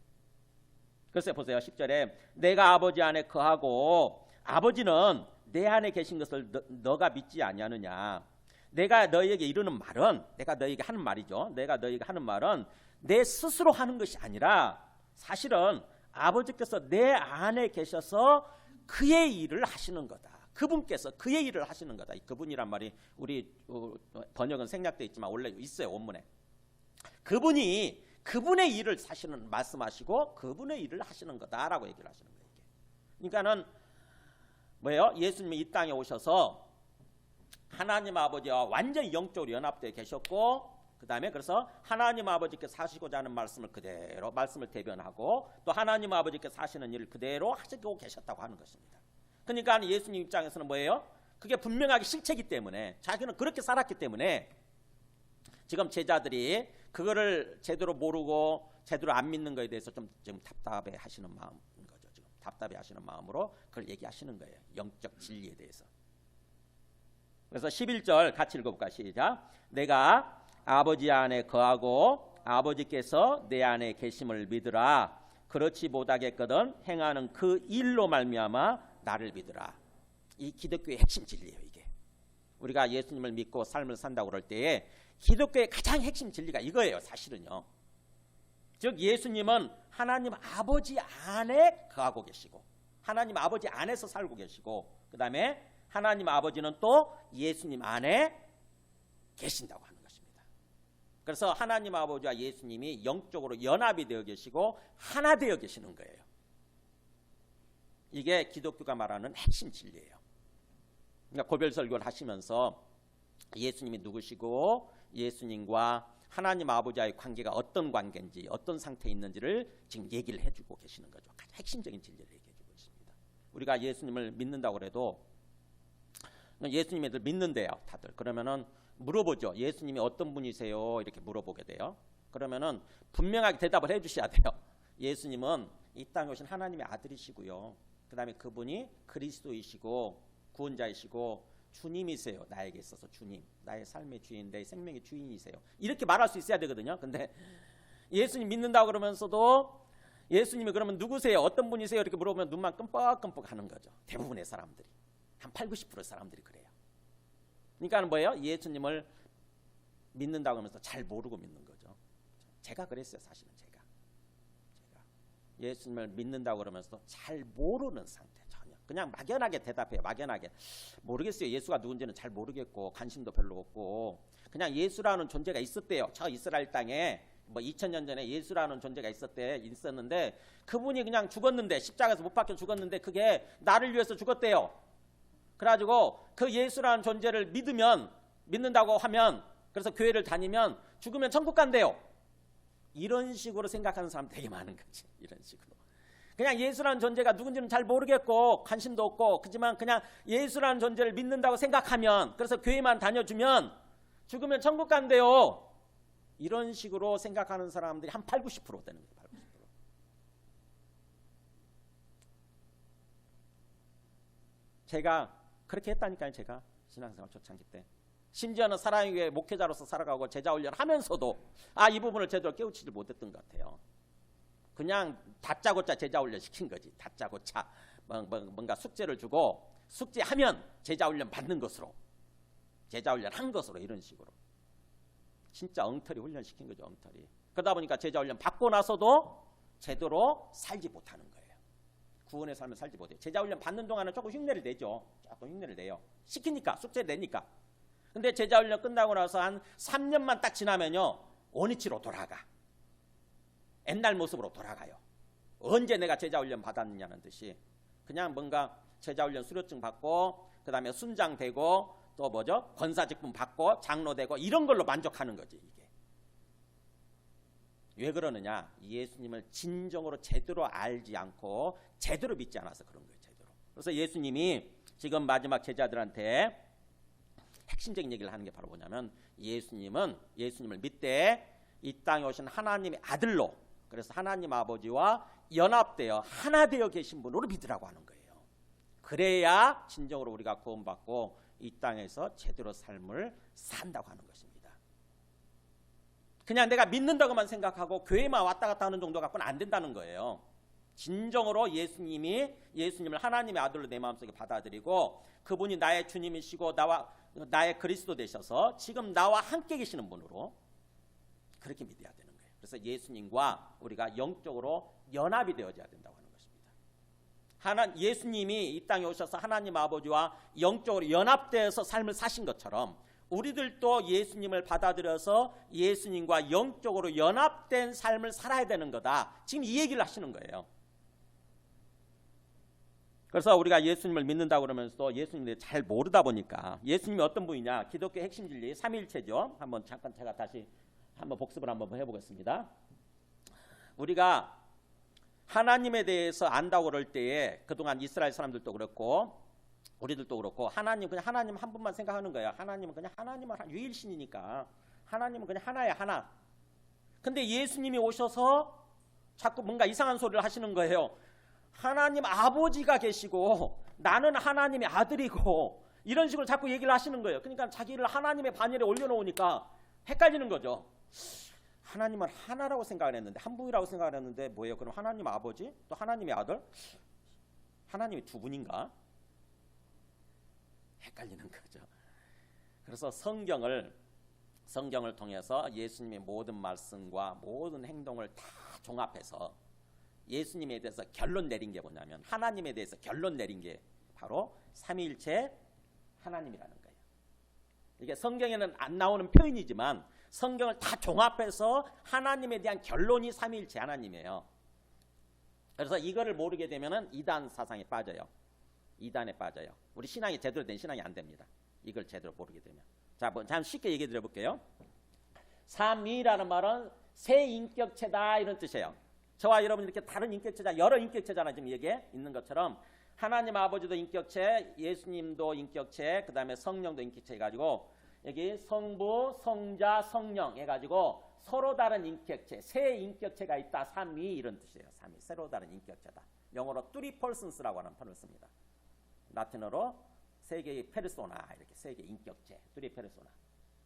그래서 보세요. 10절에 내가 아버지 안에 거하고 아버지는 내 안에 계신 것을 너가 믿지 아니하느냐. 내가 너희에게 이르는 말은, 내가 너희에게 하는 말이죠. 내가 너희에게 하는 말은 내 스스로 하는 것이 아니라 사실은 아버지께서 내 안에 계셔서 그의 일을 하시는 거다. 그분께서 그의 일을 하시는 거다. 이 그분이란 말이 우리 번역은 생략되어 있지만 원래 있어요, 원문에. 그분이 그분의 일을 사실은 말씀하시고 그분의 일을 하시는 거다라고 얘기를 하시는 거예요. 그러니까는 뭐예요? 예수님이 이 땅에 오셔서 하나님 아버지와 완전히 영적으로 연합되어 계셨고, 그 다음에 그래서 하나님 아버지께서 하시고자 하는 말씀을 그대로 말씀을 대변하고, 또 하나님 아버지께서 하시는 일을 그대로 하시고 계셨다고 하는 것입니다. 그러니까 예수님 입장에서는 뭐예요? 그게 분명하게 실체이기 때문에, 자기는 그렇게 살았기 때문에 지금 제자들이 그거를 제대로 모르고 제대로 안 믿는 것에 대해서 좀 답답해 하시는 마음인 거죠. 지금 답답해 하시는 마음으로 그걸 얘기하시는 거예요. 영적 진리에 대해서. 그래서 11절 같이 읽어볼까? 시작. 내가 아버지 안에 거하고 아버지께서 내 안에 계심을 믿으라. 그렇지 못하겠거든 행하는 그 일로 말미암아 나를 믿으라. 이 기독교의 핵심 진리예요. 이게 우리가 예수님을 믿고 삶을 산다고 그럴 때에 기독교의 가장 핵심 진리가 이거예요. 사실은요. 즉 예수님은 하나님 아버지 안에 거하고 계시고, 하나님 아버지 안에서 살고 계시고, 그 다음에 하나님 아버지는 또 예수님 안에 계신다고 하는 것입니다. 그래서 하나님 아버지와 예수님이 영적으로 연합이 되어 계시고 하나 되어 계시는 거예요. 이게 기독교가 말하는 핵심 진리예요. 그러니까 고별 설교를 하시면서 예수님이 누구시고 예수님과 하나님 아버지와의 관계가 어떤 관계인지, 어떤 상태에 있는지를 지금 얘기를 해주고 계시는 거죠. 가장 핵심적인 진리를 얘기해주고 있습니다. 우리가 예수님을 믿는다고 해도 예수님 애들 믿는데요, 다들. 그러면은 물어보죠. 예수님이 어떤 분이세요? 이렇게 물어보게 돼요. 그러면은 분명하게 대답을 해주셔야 돼요. 예수님은 이 땅에 오신 하나님의 아들이시고요. 그 다음에 그분이 그리스도이시고 구원자이시고 주님이세요. 나에게 있어서 주님, 나의 삶의 주인, 내 생명의 주인이세요. 이렇게 말할 수 있어야 되거든요. 근데 예수님 믿는다고 그러면서도 예수님이 그러면 누구세요? 어떤 분이세요? 이렇게 물어보면 눈만 끔뻑끔뻑 하는 거죠. 대부분의 사람들이. 한 80~90% 사람들이 그래요. 그러니까 뭐예요? 예수님을 믿는다고 하면서 잘 모르고 믿는 거죠. 제가 그랬어요. 사실은 제가 예수님을 믿는다고 그러면서 잘 모르는 상태. 전혀 그냥 막연하게 대답해요. 막연하게 모르겠어요. 예수가 누군지는 잘 모르겠고 관심도 별로 없고, 그냥 예수라는 존재가 있었대요. 저 이스라엘 땅에 뭐 2000년 전에 예수라는 존재가 있었는데 그분이 그냥 죽었는데, 십자가에서 못 박혀 죽었는데 그게 나를 위해서 죽었대요. 그래가지고 그 예수라는 존재를 믿는다고 하면, 그래서 교회를 다니면 죽으면 천국 간대요. 이런 식으로 생각하는 사람 되게 많은 거지. 이런 식으로 그냥 예수라는 존재가 누군지는 잘 모르겠고 관심도 없고, 그렇지만 그냥 예수라는 존재를 믿는다고 생각하면, 그래서 교회만 다녀주면 죽으면 천국 간대요. 이런 식으로 생각하는 사람들이 한 80~90% 되는 거예요. 80%. 제가 그렇게 했다니까요. 제가 신앙생활 초창기 때. 심지어는 사랑의 교회 목회자로서 살아가고 제자 훈련을 하면서도 이 부분을 제대로 깨우치지 못했던 것 같아요. 그냥 다짜고짜 제자 훈련 시킨 거지. 다짜고짜 뭔가 숙제를 주고 숙제하면 제자 훈련 받는 것으로, 제자 훈련 한 것으로, 이런 식으로 진짜 엉터리 훈련 시킨 거죠. 엉터리. 그러다 보니까 제자 훈련 받고 나서도 제대로 살지 못하는 거예요. 구원의 삶을 살지 못해요. 제자 훈련 받는 동안은 조금 흉내를 내죠. 조금 흉내를 내요. 시키니까, 숙제를 내니까. 근데 제자 훈련 끝나고 나서 한 3년만 딱 지나면요, 원위치로 돌아가. 옛날 모습으로 돌아가요. 언제 내가 제자 훈련 받았느냐는 듯이 그냥 뭔가 제자 훈련 수료증 받고, 그 다음에 순장 되고, 또 뭐죠? 권사직분 받고 장로 되고, 이런 걸로 만족하는 거지. 이게 왜 그러느냐? 예수님을 진정으로 제대로 알지 않고 제대로 믿지 않아서 그런 거예요. 제대로. 그래서 예수님이 지금 마지막 제자들한테 핵심적인 얘기를 하는 게 바로 뭐냐면, 예수님을 믿되 이 땅에 오신 하나님의 아들로, 그래서 하나님 아버지와 연합되어 하나 되어 계신 분으로 믿으라고 하는 거예요. 그래야 진정으로 우리가 구원받고 이 땅에서 제대로 삶을 산다고 하는 것입니다. 그냥 내가 믿는다고만 생각하고 교회만 왔다 갔다 하는 정도 갖고는 안 된다는 거예요. 진정으로 예수님을 하나님의 아들로 내 마음속에 받아들이고, 그분이 나의 주님이시고 나의 그리스도 되셔서 지금 나와 함께 계시는 분으로 그렇게 믿어야 되는 거예요. 그래서 예수님과 우리가 영적으로 연합이 되어져야 된다고 하는 것입니다. 예수님이 이 땅에 오셔서 하나님 아버지와 영적으로 연합되어서 삶을 사신 것처럼 우리들도 예수님을 받아들여서 예수님과 영적으로 연합된 삶을 살아야 되는 거다. 지금 이 얘기를 하시는 거예요. 그래서 우리가 예수님을 믿는다고 그러면서도 예수님을 잘 모르다 보니까 예수님이 어떤 분이냐, 기독교 핵심 진리 삼위일체죠. 한번 잠깐 제가 다시 한번 복습을 한번 해보겠습니다. 우리가 하나님에 대해서 안다고 그럴 때에 그동안 이스라엘 사람들도 그렇고 우리들도 그렇고 하나님 그냥 하나님 한 분만 생각하는 거예요. 하나님은 그냥 하나님은 유일신이니까 하나님은 그냥 하나야 하나. 근데 예수님이 오셔서 자꾸 뭔가 이상한 소리를 하시는 거예요. 하나님 아버지가 계시고 나는 하나님의 아들이고 이런 식으로 자꾸 얘기를 하시는 거예요. 그러니까 자기를 하나님의 반열에 올려놓으니까 헷갈리는 거죠. 하나님은 하나라고 생각을 했는데 한 분이라고 생각을 했는데 뭐예요? 그럼 하나님 아버지? 또 하나님의 아들? 하나님이 두 분인가? 헷갈리는 거죠. 그래서 성경을 통해서 예수님의 모든 말씀과 모든 행동을 다 종합해서 예수님에 대해서 결론 내린 게 뭐냐면 하나님에 대해서 결론 내린 게 바로 삼위일체 하나님이라는 거예요. 이게 성경에는 안 나오는 표현이지만 성경을 다 종합해서 하나님에 대한 결론이 삼위일체 하나님이에요. 그래서 이거를 모르게 되면은 이단 사상에 빠져요. 이단에 빠져요. 우리 신앙이 제대로 된 신앙이 안 됩니다. 이걸 제대로 모르게 되면. 자, 잠 쉽게 얘기해 드려 볼게요. 삼위라는 말은 세 인격체다 이런 뜻이에요. 저와 여러분 이렇게 다른 인격체자, 여러 인격체잖아요. 지금 여기에 있는 것처럼 하나님 아버지도 인격체, 예수님도 인격체, 그 다음에 성령도 인격체 해가지고 여기 성부, 성자, 성령 해가지고 서로 다른 인격체, 세 인격체가 있다. 삼위 이런 뜻이에요. 삼위, 서로 다른 인격체다. 영어로 three persons라고 하는 표현을 씁니다. 라틴어로 세 개의 페르소나, 이렇게 세 개의 인격체, three persona.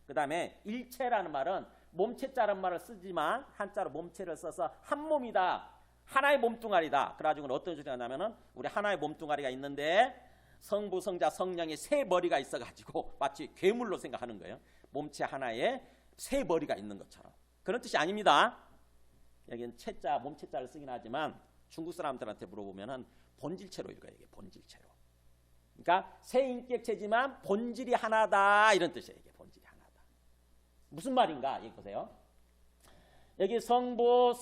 그 다음에 일체라는 말은 몸체자라는 말을 쓰지만 한자로 몸체를 써서 한 몸이다. 하나의 몸뚱아리다. 그래가지고 어떤 소리가 나면은 우리 하나의 몸뚱아리가 있는데 성부, 성자, 성령의 세 머리가 있어가지고 마치 괴물로 생각하는 거예요. 몸체 하나에 세 머리가 있는 것처럼. 그런 뜻이 아닙니다. 여기는 체자, 몸체자를 쓰긴 하지만 중국 사람들한테 물어보면은 본질체로 읽어요. 이게 본질체로. 그러니까 세 인격체지만 본질이 하나다 이런 뜻이에요. 이게 본질이 하나다. 무슨 말인가? 여기 보세요. 여기 성부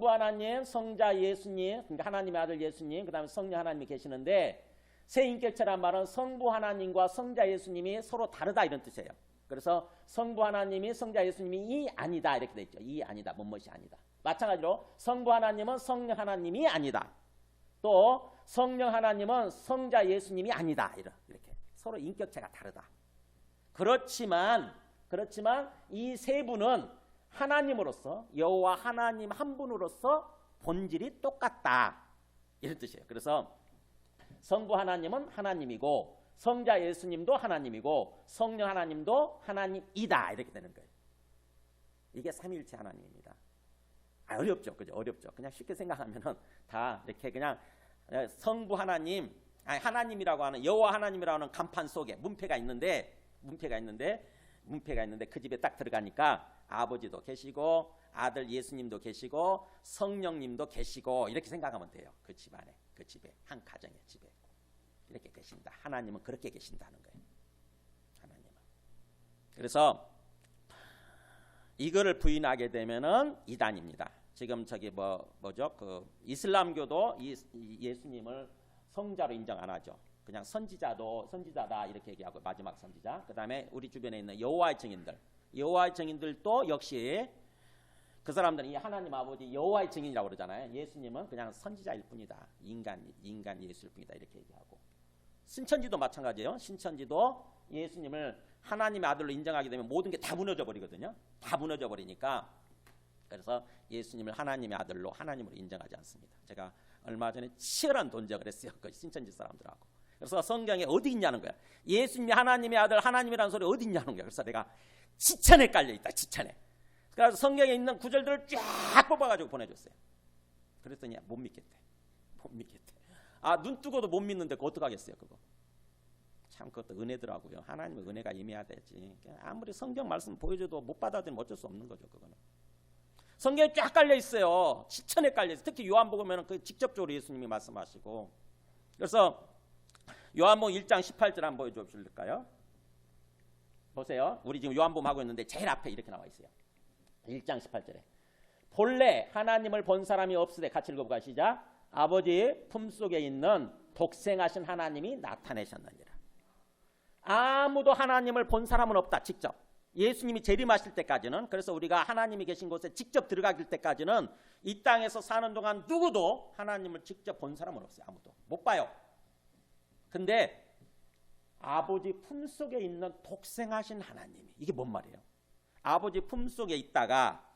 하나님, 성자 예수님, 그러니까 하나님의 아들 예수님, 그 다음에 성령 하나님이 계시는데 세 인격체란 말은 성부 하나님과 성자 예수님이 서로 다르다 이런 뜻이에요. 그래서 성부 하나님이 성자 예수님이 이 아니다 이렇게 돼 있죠. 이 아니다, 뭐뭇이 아니다. 마찬가지로 성부 하나님은 성령 하나님이 아니다. 또 성령 하나님은 성자 예수님이 아니다. 이렇게 서로 인격체가 다르다. 그렇지만 이 세 분은 하나님으로서 여호와 하나님 한 분으로서 본질이 똑같다. 이런 뜻이에요. 그래서 성부 하나님은 하나님이고 성자 예수님도 하나님이고 성령 하나님도 하나님이다. 이렇게 되는 거예요. 이게 삼위일체 하나님입니다. 어렵죠. 그죠? 어렵죠. 그냥 쉽게 생각하면은 다 이렇게 그냥 성부 하나님, 하나님이라고 하는 여호와 하나님이라고 하는 간판 속에 문패가 있는데 그 집에 딱 들어가니까 아버지도 계시고 아들 예수님도 계시고 성령님도 계시고 이렇게 생각하면 돼요. 그 집안에, 그 집에, 한 가정의 집에 이렇게 계신다. 하나님은 그렇게 계신다는 거예요. 하나님은. 그래서 이거를 부인하게 되면은 이단입니다. 지금 저기 뭐죠? 그 이슬람교도 예수님을 성자로 인정 안 하죠. 그냥 선지자다 이렇게 얘기하고 마지막 선지자. 그다음에 우리 주변에 있는 여호와의 증인들도 역시 그 사람들은 이 하나님 아버지 여호와의 증인이라고 그러잖아요. 예수님은 그냥 선지자일 뿐이다. 인간 예수일 뿐이다 이렇게 얘기하고. 신천지도 마찬가지예요. 신천지도 예수님을 하나님의 아들로 인정하게 되면 모든 게 다 무너져 버리거든요. 다 무너져 버리니까 그래서 예수님을 하나님의 아들로 하나님으로 인정하지 않습니다. 제가 얼마 전에 치열한 논쟁을 했어요. 그 신천지 사람들하고. 그래서 성경에 어디 있냐는 거야. 예수님이 하나님의 아들, 하나님이라는 소리 어디 있냐는 거야. 그래서 내가 지천에 깔려 있다. 지천에. 그래서 성경에 있는 구절들을 쫙 뽑아가지고 보내줬어요. 그랬더니 못 믿겠대. 눈 뜨고도 못 믿는데 그거 어떡하겠어요. 그거. 참 그것도 은혜더라고요. 하나님의 은혜가 임해야 되지. 아무리 성경 말씀 보여줘도 못 받아들이면 어쩔 수 없는 거죠. 그거는. 성경에 쫙 깔려 있어요. 지천에 깔려 있어요. 특히 요한복음에는 그 직접적으로 예수님이 말씀하시고. 그래서 요한복음 1장 18절 한번 보여주실까요? 보세요. 우리 지금 요한복음 하고 있는데 제일 앞에 이렇게 나와 있어요. 1장 18절에 본래 하나님을 본 사람이 없으되 같이 읽어볼까 시작. 아버지 품속에 있는 독생하신 하나님이 나타내셨느니라. 아무도 하나님을 본 사람은 없다. 직접 예수님이 재림하실 때까지는, 그래서 우리가 하나님이 계신 곳에 직접 들어가길 때까지는 이 땅에서 사는 동안 누구도 하나님을 직접 본 사람은 없어요. 아무도 못 봐요. 근데 아버지 품속에 있는 독생하신 하나님이, 이게 뭔 말이에요? 아버지 품속에 있다가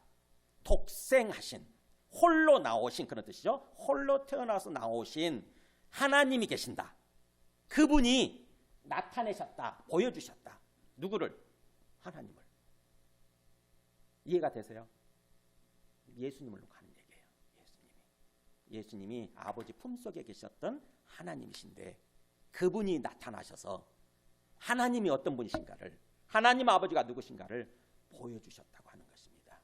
독생하신, 홀로 나오신, 그런 뜻이죠. 홀로 태어나서 나오신 하나님이 계신다. 그분이 나타내셨다. 보여주셨다. 누구를? 하나님을. 이해가 되세요? 예수님을 놓고 하는 얘기예요. 예수님이 아버지 품속에 계셨던 하나님이신데 그분이 나타나셔서 하나님이 어떤 분이신가를, 하나님 아버지가 누구신가를 보여주셨다고 하는 것입니다.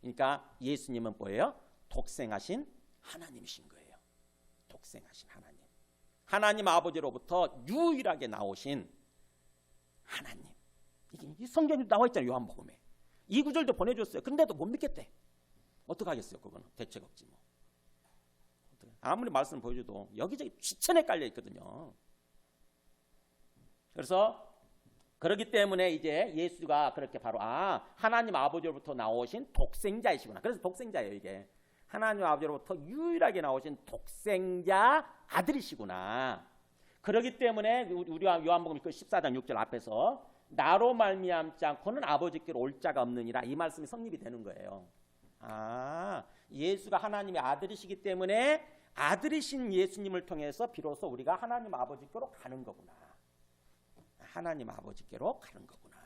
그러니까 예수님은 뭐예요? 독생하신 하나님이신 거예요. 독생하신 하나님. 하나님 아버지로부터 유일하게 나오신 하나님. 이게 성경에 나와 있잖아요. 요한복음에. 이 구절도 보내줬어요. 근데도 못 믿겠대. 어떡하겠어요. 그거는 대책 없지 뭐. 아무리 말씀 보여줘도 여기저기 지천에 깔려 있거든요. 그래서 그렇기 때문에 이제 예수가 그렇게 바로 하나님 아버지로부터 나오신 독생자이시구나. 그래서 독생자예요. 이게 하나님 아버지로부터 유일하게 나오신 독생자 아들이시구나. 그렇기 때문에 우리가 요한복음 14장 6절 앞에서 나로 말미암지 않고는 아버지께로 올 자가 없느니라, 이 말씀이 성립이 되는 거예요. 예수가 하나님의 아들이시기 때문에 아들이신 예수님을 통해서 비로소 우리가 하나님 아버지께로 가는 거구나. 하나님 아버지께로 가는 거구나.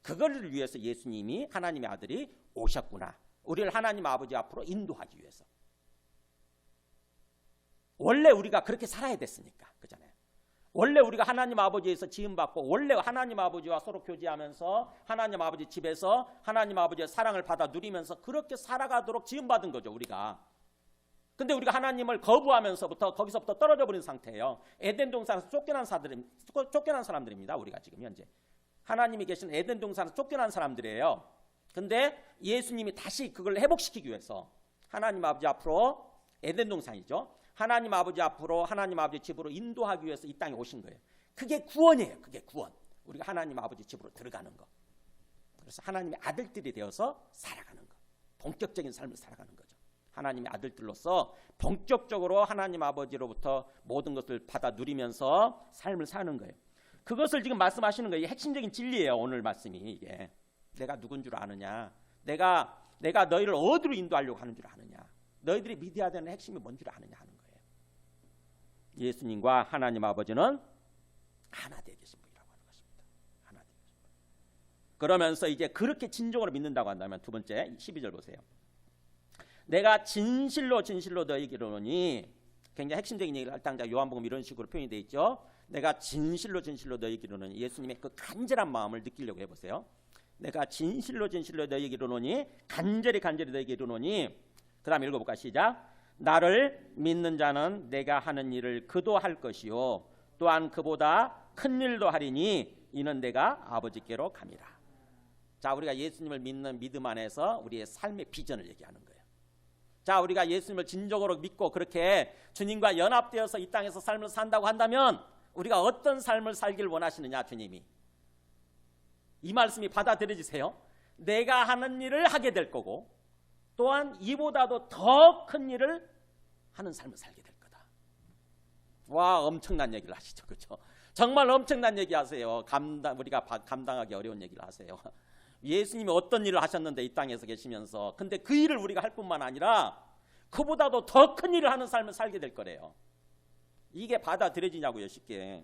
그걸 위해서 예수님이, 하나님의 아들이 오셨구나. 우리를 하나님 아버지 앞으로 인도하기 위해서. 원래 우리가 그렇게 살아야 됐으니까. 그잖아요. 원래 우리가 하나님 아버지에서 지음받고 원래 하나님 아버지와 서로 교제하면서 하나님 아버지 집에서 하나님 아버지의 사랑을 받아 누리면서 그렇게 살아가도록 지음받은 거죠. 우리가. 근데 우리가 하나님을 거부하면서부터 거기서부터 떨어져 버린 상태예요. 에덴 동산에서 쫓겨난 사람들입니다. 우리가 지금 현재 하나님이 계신 에덴 동산에서 쫓겨난 사람들이에요. 근데 예수님이 다시 그걸 회복시키기 위해서 하나님 아버지 앞으로, 에덴 동산이죠, 하나님 아버지 앞으로, 하나님 아버지 집으로 인도하기 위해서 이 땅에 오신 거예요. 그게 구원이에요. 그게 구원. 우리가 하나님 아버지 집으로 들어가는 거. 그래서 하나님의 아들들이 되어서 살아가는 거. 본격적인 삶을 살아가는 거죠. 하나님의 아들들로서 본격적으로 하나님 아버지로부터 모든 것을 받아 누리면서 삶을 사는 거예요. 그것을 지금 말씀하시는 거예요. 핵심적인 진리예요. 오늘 말씀이 이게. 내가 누군 줄 아느냐? 내가 너희를 어디로 인도하려고 하는 줄 아느냐? 너희들이 믿어야 되는 핵심이 뭔 줄 아느냐 하는 거예요. 예수님과 하나님 아버지는 하나 되어 계신 분이라고 하는 것입니다. 하나 되어 계신 분. 그러면서 이제 그렇게 진정으로 믿는다고 한다면 두 번째 12절 보세요. 내가 진실로 너희에게 이르노니, 굉장히 핵심적인 얘기를 할 당자 요한복음 이런 식으로 표현이 되어 있죠. 내가 진실로 너희에게 이르노니, 예수님의 그 간절한 마음을 느끼려고 해보세요. 내가 진실로 너희에게 이르노니, 간절히 너희에게 이르노니. 그 다음에 읽어볼까? 시작. 나를 믿는 자는 내가 하는 일을 그도 할 것이요 또한 그보다 큰 일도 하리니 이는 내가 아버지께로 감이라. 자, 우리가 예수님을 믿는 믿음 안에서 우리의 삶의 비전을 얘기하는 거예요. 자, 우리가 예수님을 진정으로 믿고 그렇게 주님과 연합되어서 이 땅에서 삶을 산다고 한다면 우리가 어떤 삶을 살길 원하시느냐? 주님이 이 말씀이 받아들여지세요. 내가 하는 일을 하게 될 거고 또한 이보다도 더 큰 일을 하는 삶을 살게 될 거다. 와, 엄청난 얘기를 하시죠. 그렇죠? 정말 엄청난 얘기 하세요. 우리가 감당하기 어려운 얘기를 하세요. 예수님이 어떤 일을 하셨는데 이 땅에서 계시면서, 근데 그 일을 우리가 할 뿐만 아니라 그보다도 더 큰 일을 하는 삶을 살게 될 거래요. 이게 받아들여지냐고요, 쉽게.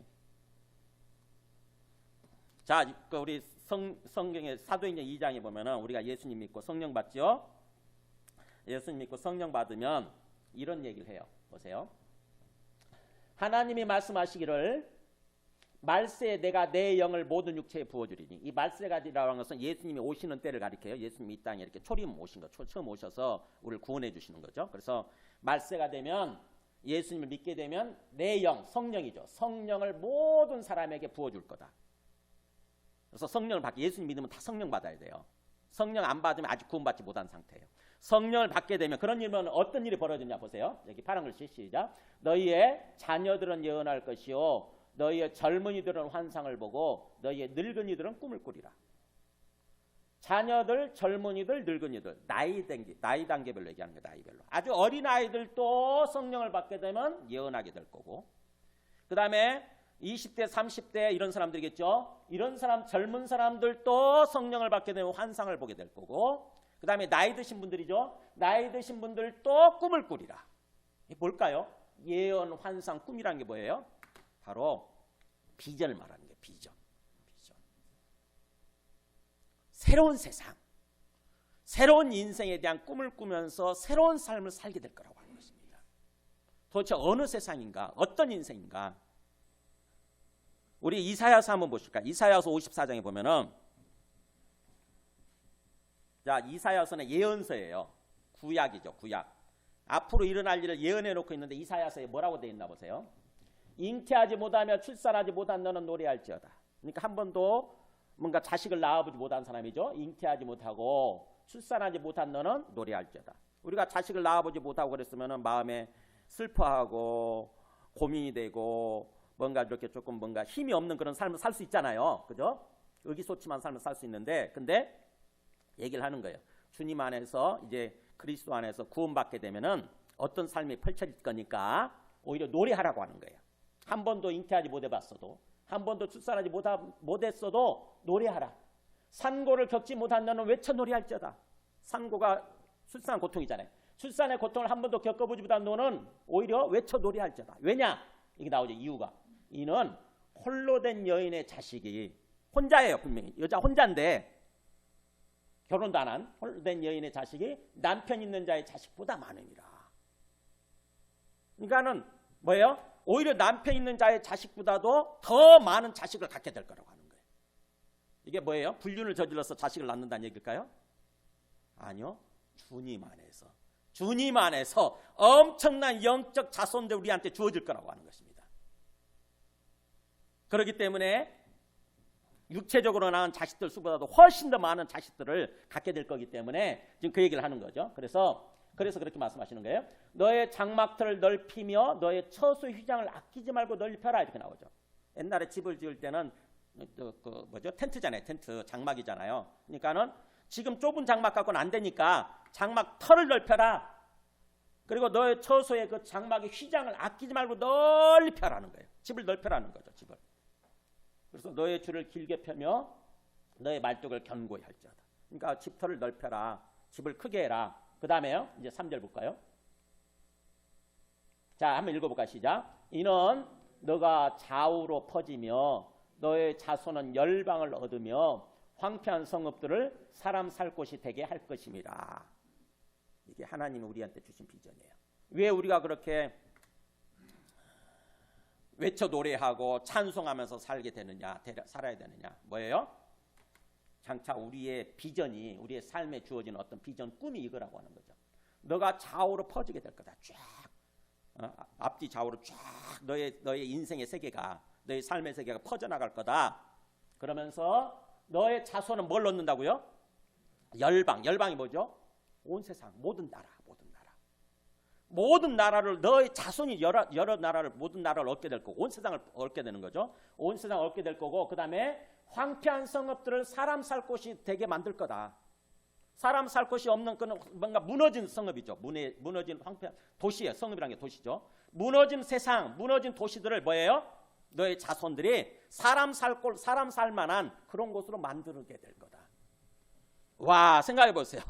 자, 우리 성경의 사도행전 2장에 보면은 우리가 예수님 믿고 성령 받죠. 예수님 믿고 성령 받으면 이런 얘기를 해요. 보세요. 하나님이 말씀하시기를 말세에 내가 내 영을 모든 육체에 부어주리니. 이 말세가지라는 것은 예수님이 오시는 때를 가리켜요. 예수님이 이 땅에 이렇게 초림 오신 거, 처음 오셔서 우리를 구원해 주시는 거죠. 그래서 말세가 되면, 예수님을 믿게 되면 내 영, 성령이죠. 성령을 모든 사람에게 부어줄 거다. 그래서 성령을 받게, 예수님 믿으면 다 성령 받아야 돼요. 성령 안 받으면 아직 구원받지 못한 상태예요. 성령을 받게 되면 그런 일은 어떤 일이 벌어지냐 보세요. 여기 파란 글씨 시작. 너희의 자녀들은 예언할 것이요 너희의 젊은이들은 환상을 보고 너희의 늙은이들은 꿈을 꾸리라. 자녀들, 젊은이들, 늙은이들 나이 단계별로 얘기하는 거예요. 나이별로. 아주 어린 아이들도 성령을 받게 되면 예언하게 될 거고 그 다음에 20대, 30대 이런 사람들이겠죠. 이런 사람, 젊은 사람들도 성령을 받게 되면 환상을 보게 될 거고 그 다음에 나이 드신 분들이죠. 나이 드신 분들도 꿈을 꾸리라. 이게 뭘까요? 예언, 환상, 꿈이라는 게 뭐예요? 바로 비전을 말하는 거예요. 비전. 새로운 세상, 새로운 인생에 대한 꿈을 꾸면서 새로운 삶을 살게 될 거라고 하는 것입니다. 도대체 어느 세상인가? 어떤 인생인가? 우리 이사야서 한번 보실까요? 이사야서 54장에 보면은 자, 이사야서는 예언서예요. 구약이죠. 구약. 앞으로 일어날 일을 예언해 놓고 있는데 이사야서에 뭐라고 되어 있나 보세요. 잉태하지 못하며 출산하지 못한 너는 노래할지어다. 그러니까 한 번도 뭔가 자식을 낳아보지 못한 사람이죠. 잉태하지 못하고 출산하지 못한 너는 노래할지어다. 우리가 자식을 낳아보지 못하고 그랬으면 마음에 슬퍼하고 고민이 되고 뭔가 이렇게 조금 뭔가 힘이 없는 그런 삶을 살 수 있잖아요. 그죠? 의기소침한 삶을 살 수 있는데 근데 얘기를 하는 거예요. 주님 안에서 이제 그리스도 안에서 구원받게 되면은 어떤 삶이 펼쳐질 거니까 오히려 노래하라고 하는 거예요. 한 번도 잉태하지 못해봤어도 한 번도 출산하지 못했어도 노래하라. 산고를 겪지 못한 너는 외쳐 노래할지어다. 산고가 출산 고통이잖아요. 출산의 고통을 한 번도 겪어보지 못한 너는 오히려 외쳐 노래할지어다. 왜냐? 이게 나오죠. 이유가. 이는 홀로 된 여인의 자식이 혼자예요. 분명히. 여자 혼자인데 결혼도 안 한 홀로 된 여인의 자식이 남편 있는 자의 자식보다 많으니라. 그러니까는 뭐예요? 오히려 남편 있는 자의 자식보다도 더 많은 자식을 갖게 될 거라고 하는 거예요. 이게 뭐예요? 불륜을 저질러서 자식을 낳는다는 얘기일까요? 아니요. 주님 안에서 엄청난 영적 자손들 우리한테 주어질 거라고 하는 것입니다. 그렇기 때문에 육체적으로 낳은 자식들 수보다도 훨씬 더 많은 자식들을 갖게 될 거기 때문에 지금 그 얘기를 하는 거죠. 그래서 그렇게 말씀하시는 거예요. 너의 장막틀을 넓히며 너의 처소 휘장을 아끼지 말고 넓혀라 이렇게 나오죠. 옛날에 집을 지을 때는 텐트잖아요. 텐트 장막이잖아요. 그러니까는 지금 좁은 장막 갖고는 안 되니까 장막 털을 넓혀라. 그리고 너의 처소의 그 장막의 휘장을 아끼지 말고 널리 펴라는 거예요. 집을 넓혀라는 거죠. 집을. 그래서 너의 줄을 길게 펴며 너의 말뚝을 견고히 할지어다. 그러니까 집터를 넓혀라. 집을 크게 해라. 그 다음에요. 이제 3절 볼까요? 자, 한번 읽어볼까요? 시작. 이는 너가 좌우로 퍼지며 너의 자손은 열방을 얻으며 황폐한 성읍들을 사람 살 곳이 되게 할 것입니다. 이게 하나님이 우리한테 주신 비전이에요. 왜 우리가 그렇게 외쳐 노래하고 찬송하면서 살게 되느냐, 살아야 되느냐? 뭐예요? 장차 우리의 비전이, 우리의 삶에 주어진 어떤 비전, 꿈이 이거라고 하는 거죠. 너가 좌우로 퍼지게 될 거다. 쫙 앞뒤 좌우로 쫙 너의 인생의 세계가, 너의 삶의 세계가 퍼져나갈 거다. 그러면서 너의 자손은 뭘 얻는다고요? 열방이 뭐죠? 온 세상, 모든 나라. 모든 나라를, 너의 자손이 여러 나라를, 모든 나라를 얻게 될 거고 온 세상을 얻게 되는 거죠. 온 세상을 얻게 될 거고 그 다음에 황폐한 성읍들을 사람 살 곳이 되게 만들 거다. 사람 살 곳이 없는 그는 뭔가 무너진 성읍이죠. 무너진 황폐한 도시예요. 성읍이라는 게 도시죠. 무너진 세상, 무너진 도시들을 뭐예요? 너의 자손들이 사람 살 만한 그런 곳으로 만들게 될 거다. 와, 생각해 보세요.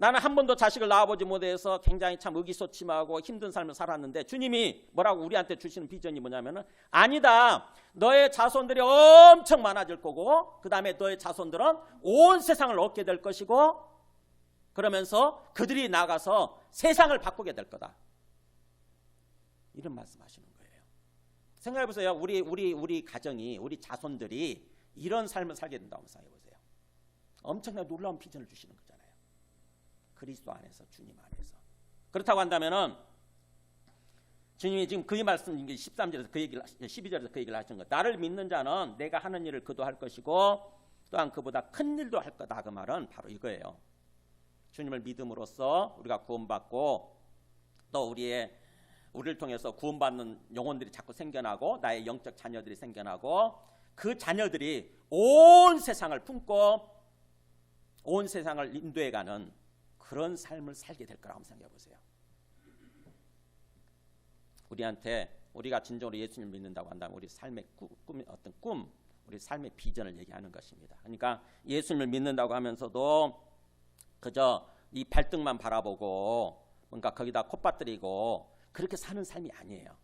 나는 한 번도 자식을 낳아보지 못해서 굉장히 참 의기소침하고 힘든 삶을 살았는데 주님이 뭐라고 우리한테 주시는 비전이 뭐냐면은 아니다. 너의 자손들이 엄청 많아질 거고 그 다음에 너의 자손들은 온 세상을 얻게 될 것이고 그러면서 그들이 나가서 세상을 바꾸게 될 거다. 이런 말씀하시는 거예요. 생각해 보세요. 우리 가정이, 우리 자손들이 이런 삶을 살게 된다고 생각해 보세요. 엄청나게 놀라운 비전을 주시는 거잖아요. 그리스도 안에서, 주님 안에서. 그렇다고 한다면은 주님이 지금 그 말씀 13절에서 그 얘기를 12절에서 그 얘기를 하신 거. 나를 믿는 자는 내가 하는 일을 그도 할 것이고 또한 그보다 큰 일도 할 거다. 그 말은 바로 이거예요. 주님을 믿음으로써 우리가 구원받고 또 우리를 통해서 구원받는 영혼들이 자꾸 생겨나고 나의 영적 자녀들이 생겨나고 그 자녀들이 온 세상을 품고 온 세상을 인도해가는 그런 삶을 살게 될 거라고 생각해 보세요. 우리가 진정으로 예수님을 믿는다고 한다면 우리 삶의 어떤 꿈, 우리 삶의 비전을 얘기하는 것입니다. 그러니까 예수님을 믿는다고 하면서도 그저 이 발등만 바라보고 뭔가 거기다 콧받들이고 그렇게 사는 삶이 아니에요.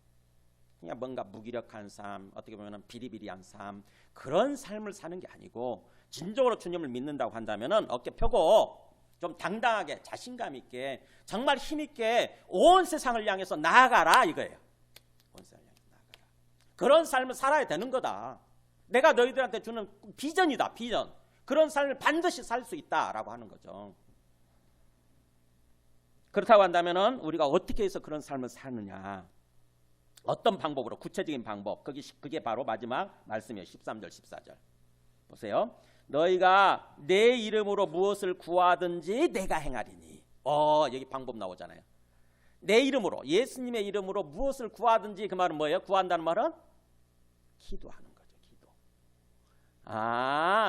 그냥 뭔가 무기력한 삶, 어떻게 보면 비리비리한 삶, 그런 삶을 사는 게 아니고 진정으로 주님을 믿는다고 한다면 어깨 펴고 좀 당당하게 자신감 있게 정말 힘 있게 온 세상을 향해서 나아가라 이거예요. 온 세상을 향해서 나아가라. 그런 삶을 살아야 되는 거다. 내가 너희들한테 주는 비전이다. 비전. 그런 삶을 반드시 살 수 있다라고 하는 거죠. 그렇다고 한다면 우리가 어떻게 해서 그런 삶을 사느냐, 어떤 방법으로, 구체적인 방법, 그게 바로 마지막 말씀이에요. 13절 14절 보세요. 너희가 내 이름으로 무엇을 구하든지 내가 행하리니. 여기 방법 나오잖아요. 내 이름으로, 예수님의 이름으로 무엇을 구하든지, 그 말은 뭐예요? 구한다는 말은 기도하는 거죠. 기도.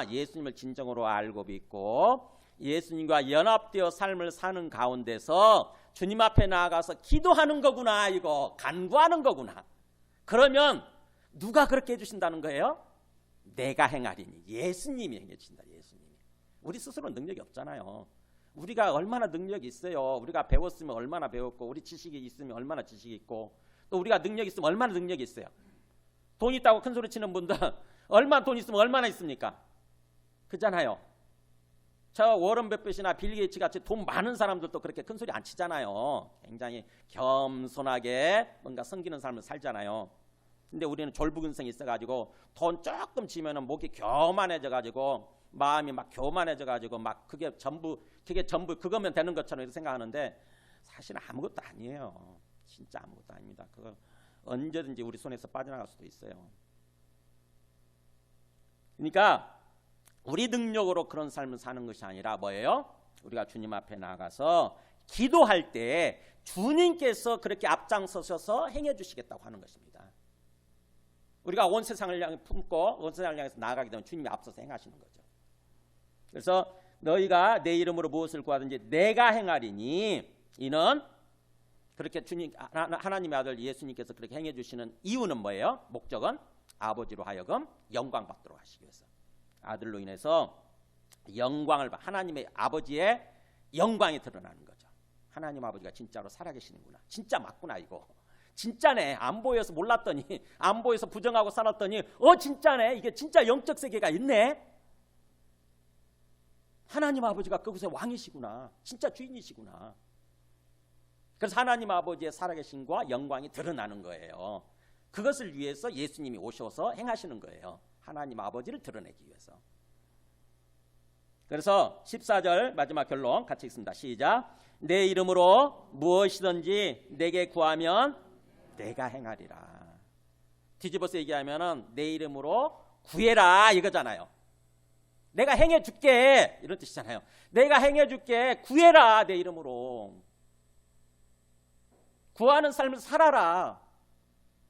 예수님을 진정으로 알고 믿고 예수님과 연합되어 삶을 사는 가운데서 주님 앞에 나아가서 기도하는 거구나. 이거 간구하는 거구나. 그러면 누가 그렇게 해주신다는 거예요? 내가 행하리니. 예수님이 행해주신다. 예수님이. 우리 스스로 능력이 없잖아요. 우리가 얼마나 능력이 있어요. 우리가 배웠으면 얼마나 배웠고, 우리 지식이 있으면 얼마나 지식이 있고, 또 우리가 능력이 있으면 얼마나 능력이 있어요. 돈 있다고 큰 소리 치는 분들 얼마나 돈 있으면 얼마나 있습니까? 그잖아요. 저 워런 버핏이나 빌 게이츠 같이 돈 많은 사람들도 그렇게 큰 소리 안 치잖아요. 굉장히 겸손하게 뭔가 섬기는 삶을 살잖아요. 근데 우리는 졸부근성이 있어가지고 돈 조금 지면은 목이 교만해져가지고 마음이 막 교만해져가지고 막 그게 전부 그거면 되는 것처럼 생각하는데 사실은 아무것도 아니에요. 진짜 아무것도 아닙니다. 그거 언제든지 우리 손에서 빠져나갈 수도 있어요. 그러니까 우리 능력으로 그런 삶을 사는 것이 아니라 뭐예요? 우리가 주님 앞에 나가서 기도할 때 주님께서 그렇게 앞장서셔서 행해 주시겠다고 하는 것입니다. 우리가 온 세상을 향해 품고 온 세상을 향해서 나아가게 되면 주님이 앞서서 행하시는 거죠. 그래서 너희가 내 이름으로 무엇을 구하든지 내가 행하리니, 이는 그렇게 하나님의 아들 예수님께서 그렇게 행해 주시는 이유는 뭐예요? 목적은 아버지로 하여금 영광 받도록 하시기 위해서. 아들로 인해서 하나님의 아버지의 영광이 드러나는 거죠. 하나님 아버지가 진짜로 살아계시는구나. 진짜 맞구나 이거. 진짜네. 안 보여서 몰랐더니, 안 보여서 부정하고 살았더니 진짜네. 이게 진짜 영적 세계가 있네. 하나님 아버지가 그곳의 왕이시구나. 진짜 주인이시구나. 그래서 하나님 아버지의 살아계심과 영광이 드러나는 거예요. 그것을 위해서 예수님이 오셔서 행하시는 거예요. 하나님 아버지를 드러내기 위해서. 그래서 14절 마지막 결론 같이 읽습니다. 시작. 내 이름으로 무엇이든지 내게 구하면 내가 행하리라. 뒤집어서 얘기하면은 내 이름으로 구해라 이거잖아요. 내가 행해 줄게 이런 뜻이잖아요. 내가 행해 줄게. 구해라. 내 이름으로. 구하는 삶을 살아라.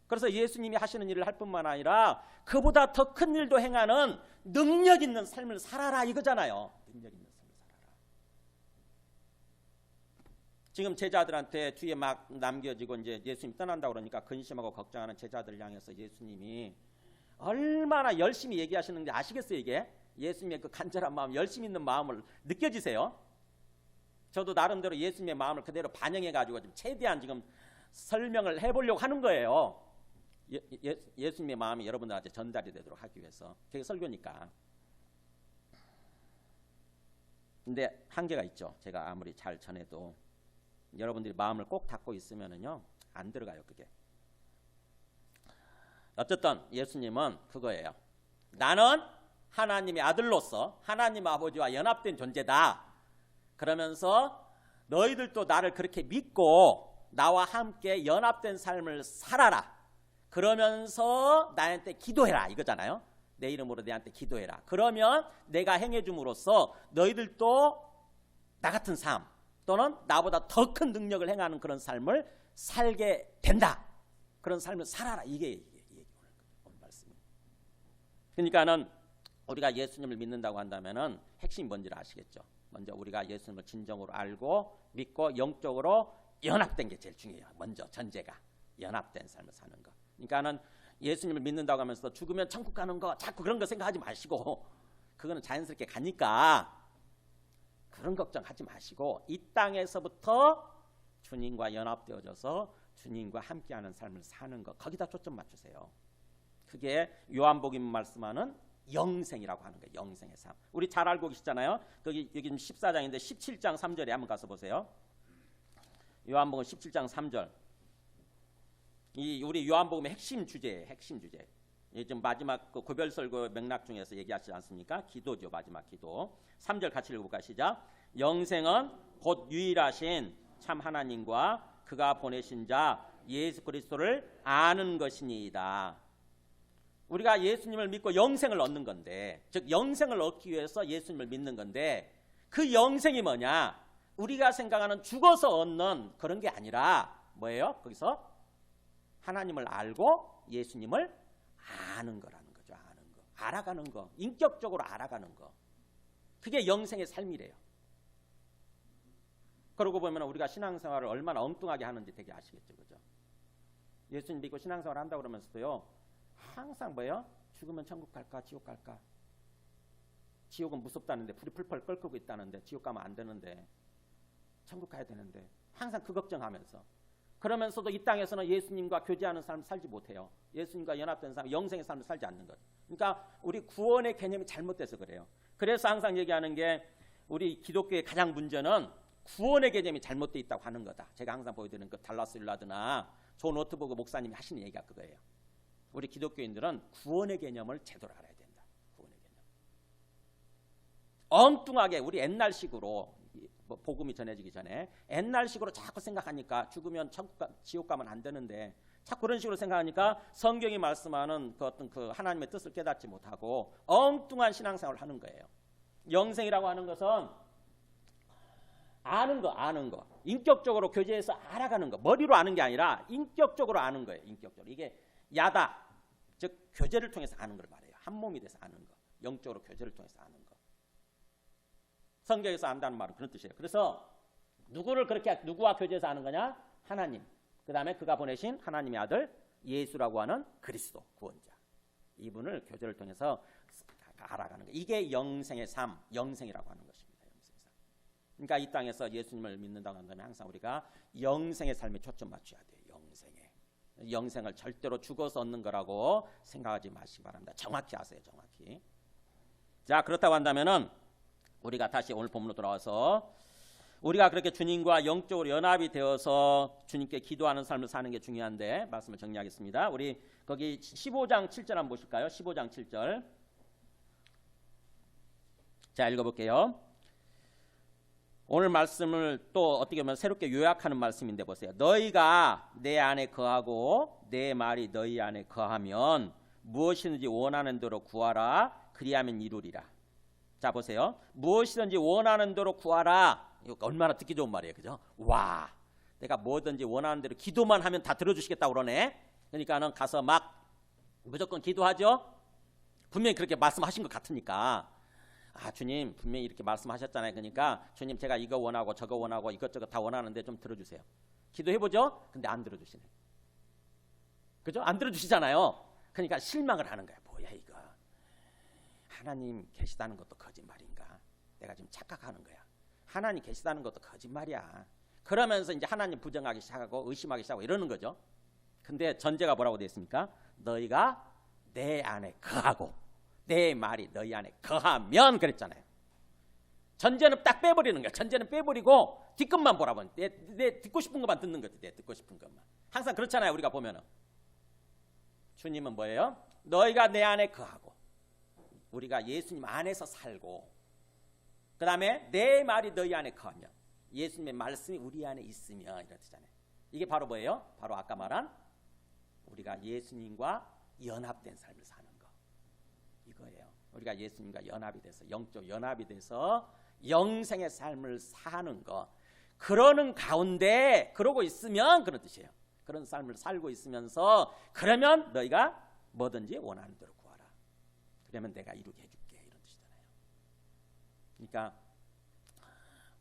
그래서 예수님이 하시는 일을 할 뿐만 아니라 그보다 더 큰 일도 행하는 능력 있는 삶을 살아라 이거잖아요. 능력 있는 삶을 살아라. 지금 제자들한테 뒤에 막 남겨지고 이제 예수님 떠난다고 그러니까 근심하고 걱정하는 제자들을 향해서 예수님이 얼마나 열심히 얘기하시는지 아시겠어요? 이게 예수님의 그 간절한 마음, 열심 있는 마음을 느껴지세요? 저도 나름대로 예수님의 마음을 그대로 반영해가지고 지금 최대한 지금 설명을 해보려고 하는 거예요. 예수님의 마음이 여러분들한테 전달이 되도록 하기 위해서. 그게 설교니까. 근데 한계가 있죠. 제가 아무리 잘 전해도 여러분들이 마음을 꼭 닫고 있으면은요 안 들어가요. 그게. 어쨌든 예수님은 그거예요. 나는 하나님의 아들로서 하나님 아버지와 연합된 존재다. 그러면서 너희들도 나를 그렇게 믿고 나와 함께 연합된 삶을 살아라. 그러면서 나한테 기도해라 이거잖아요. 내 이름으로 내한테 기도해라. 그러면 내가 행해줌으로써 너희들도 나 같은 삶 또는 나보다 더 큰 능력을 행하는 그런 삶을 살게 된다. 그런 삶을 살아라. 이게 오늘 말씀이에요. 그러니까는 우리가 예수님을 믿는다고 한다면은 핵심이 뭔지를 아시겠죠. 먼저 우리가 예수님을 진정으로 알고 믿고 영적으로 연합된 게 제일 중요해요. 먼저 전제가 연합된 삶을 사는 거. 그러니까는 예수님을 믿는다고 하면서 죽으면 천국 가는 거 자꾸 그런 거 생각하지 마시고, 그거는 자연스럽게 가니까 그런 걱정하지 마시고 이 땅에서부터 주님과 연합되어져서 주님과 함께하는 삶을 사는 거, 거기다 초점 맞추세요. 그게 요한복음 말씀하는 영생이라고 하는 거예요. 영생의 삶. 우리 잘 알고 계시잖아요. 여기 14장인데 17장 3절에 한번 가서 보세요. 요한복음 17장 3절. 이 우리 요한복음의 핵심 주제예요. 핵심 주제. 지금 마지막 그 고별설교 맥락 중에서 얘기하지 않습니까? 기도죠. 마지막 기도. 3절 같이 읽어볼까요? 시작. 영생은 곧 유일하신 참 하나님과 그가 보내신 자 예수 그리스도를 아는 것이니이다. 우리가 예수님을 믿고 영생을 얻는 건데, 즉 영생을 얻기 위해서 예수님을 믿는 건데, 그 영생이 뭐냐? 우리가 생각하는 죽어서 얻는 그런 게 아니라 뭐예요? 거기서 하나님을 알고 예수님을 아는 거라는 거죠. 아는 거, 알아가는 거, 인격적으로 알아가는 거. 그게 영생의 삶이래요. 그러고 보면 우리가 신앙생활을 얼마나 엉뚱하게 하는지 되게 아시겠죠, 그죠? 예수님 믿고 신앙생활 한다고 그러면서도요, 항상 뭐예요? 죽으면 천국 갈까, 지옥 갈까? 지옥은 무섭다는데, 불이 풀펄 끓고 있다는데, 지옥 가면 안 되는데, 천국 가야 되는데, 항상 그 걱정하면서, 그러면서도 이 땅에서는 예수님과 교제하는 삶을 살지 못해요. 예수님과 연합된 삶, 영생의 삶을 살지 않는 것. 그러니까 우리 구원의 개념이 잘못돼서 그래요. 그래서 항상 얘기하는 게, 우리 기독교의 가장 문제는 구원의 개념이 잘못되어 있다고 하는 거다. 제가 항상 보여드리는 그 달라스 윌라드나 존 오트버그 목사님이 하시는 얘기가 그거예요. 우리 기독교인들은 구원의 개념을 제대로 알아야 된다. 구원의 개념. 엉뚱하게 우리 옛날식으로, 복음이 전해지기 전에 옛날식으로 자꾸 생각하니까 죽으면 지옥 가면 안 되는데, 자꾸 그런 식으로 생각하니까 성경이 말씀하는 그 어떤 그 하나님의 뜻을 깨닫지 못하고 엉뚱한 신앙생활을 하는 거예요. 영생이라고 하는 것은 아는 거. 인격적으로 교제해서 알아가는 거. 머리로 아는 게 아니라 인격적으로 아는 거예요. 인격적으로. 이게 야다, 즉 교제를 통해서 아는 걸 말해요. 한 몸이 돼서 아는 거. 영적으로 교제를 통해서 아는 거. 성경에서 안다는 말은 그런 뜻이에요. 그래서 누구와 교제해서 아는 거냐? 하나님. 그 다음에 그가 보내신 하나님의 아들 예수라고 하는 그리스도 구원자. 이분을 교제를 통해서 알아가는 거. 이게 영생의 삶, 영생이라고 하는 것입니다. 영생의 삶. 그러니까 이 땅에서 예수님을 믿는다고 한다면 항상 우리가 영생의 삶에 초점 맞춰야 돼요. 영생을 절대로 죽어서 얻는 거라고 생각하지 마시기 바랍니다. 정확히 아세요. 정확히. 자, 그렇다고 한다면은 우리가 다시 오늘 본문으로 돌아와서 우리가 그렇게 주님과 영적으로 연합이 되어서 주님께 기도하는 삶을 사는 게 중요한데, 말씀을 정리하겠습니다. 우리 거기 15장 7절 한번 보실까요? 15장 7절. 자, 읽어볼게요. 오늘 말씀을 또 어떻게 보면 새롭게 요약하는 말씀인데 보세요. 너희가 내 안에 거하고 내 말이 너희 안에 거하면 무엇이든지 원하는 대로 구하라. 그리하면 이루리라. 자, 보세요. 무엇이든지 원하는 대로 구하라. 이거 얼마나 듣기 좋은 말이에요. 그죠? 와, 내가 뭐든지 원하는 대로 기도만 하면 다 들어주시겠다고 그러네. 그러니까는 가서 막 무조건 기도하죠. 분명히 그렇게 말씀하신 것 같으니까, 아, 주님 분명히 이렇게 말씀하셨잖아요. 그러니까 주님 제가 이거 원하고 저거 원하고 이것저것 다 원하는데 좀 들어주세요. 기도해보죠. 근데 안 들어주시네. 그죠? 안 들어주시잖아요. 그러니까 실망을 하는 거야. 뭐야 이거. 하나님 계시다는 것도 거짓말인가? 내가 지금 착각하는 거야. 하나님 계시다는 것도 거짓말이야. 그러면서 이제 하나님 부정하기 시작하고 의심하기 시작하고 이러는 거죠. 근데 전제가 뭐라고 되어 있습니까? 너희가 내 안에 거하고 내 말이 너희 안에 거하면, 그랬잖아요. 전제는 딱 빼버리는 거야. 전제는 빼버리고 뒤끝만 보라고. 내 듣고 싶은 것만 듣는 거지. 내 듣고 싶은 것만. 항상 그렇잖아요. 우리가 보면은. 주님은 뭐예요? 너희가 내 안에 거하고, 우리가 예수님 안에서 살고, 그 다음에 내 말이 너희 안에 거하면, 예수님의 말씀이 우리 안에 있으면, 이런 뜻이잖아요. 이게 바로 뭐예요? 바로 아까 말한 우리가 예수님과 연합된 삶을 사는 거. 우리가 예수님과 연합이 돼서 영적 연합이 돼서 영생의 삶을 사는 것. 그러는 가운데 그러고 있으면 그런 뜻이에요. 그런 삶을 살고 있으면서 그러면 너희가 뭐든지 원하는 대로 구하라. 그러면 내가 이루게 해줄게. 이런 뜻이잖아요. 그러니까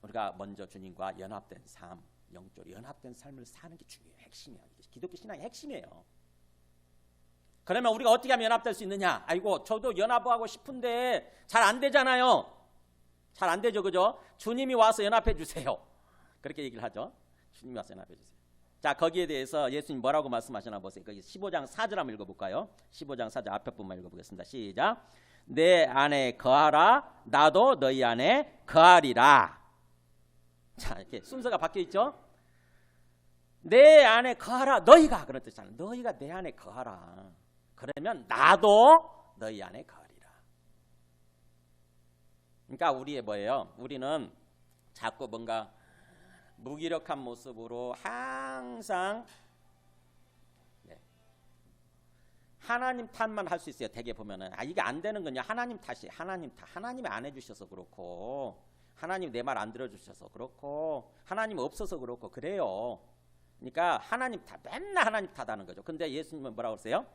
우리가 먼저 주님과 연합된 삶, 영적으로 연합된 삶을 사는 게 중요해요. 핵심이에요. 기독교 신앙의 핵심이에요. 그러면 우리가 어떻게 하면 연합될 수 있느냐? 아이고 저도 연합하고 싶은데 잘 안 되잖아요. 잘 안 되죠, 그죠? 주님이 와서 연합해 주세요. 그렇게 얘기를 하죠. 주님이 와서 연합해 주세요. 자, 거기에 대해서 예수님 뭐라고 말씀하시나 보세요. 거기 15장 4절 한번 읽어볼까요? 15장 4절 앞에 부분만 읽어보겠습니다. 시작. 내 안에 거하라. 나도 너희 안에 거하리라. 자, 이렇게 순서가 바뀌어 있죠. 내 안에 거하라. 너희가 그런 뜻이잖아요. 너희가 내 안에 거하라. 그러면 나도 너희 안에 거하리라. 그러니까 우리의 뭐예요? 우리는 자꾸 뭔가 무기력한 모습으로 항상 하나님 탓만 할 수 있어요. 대개 보면은 이게 안 되는 건요. 하나님 탓이 하나님 탓. 하나님이 안 해주셔서 그렇고 하나님 내 말 안 들어주셔서 그렇고 하나님 없어서 그렇고 그래요. 그러니까 하나님 탓, 맨날 하나님 탓하는 거죠. 근데 예수님은 뭐라고 그러세요?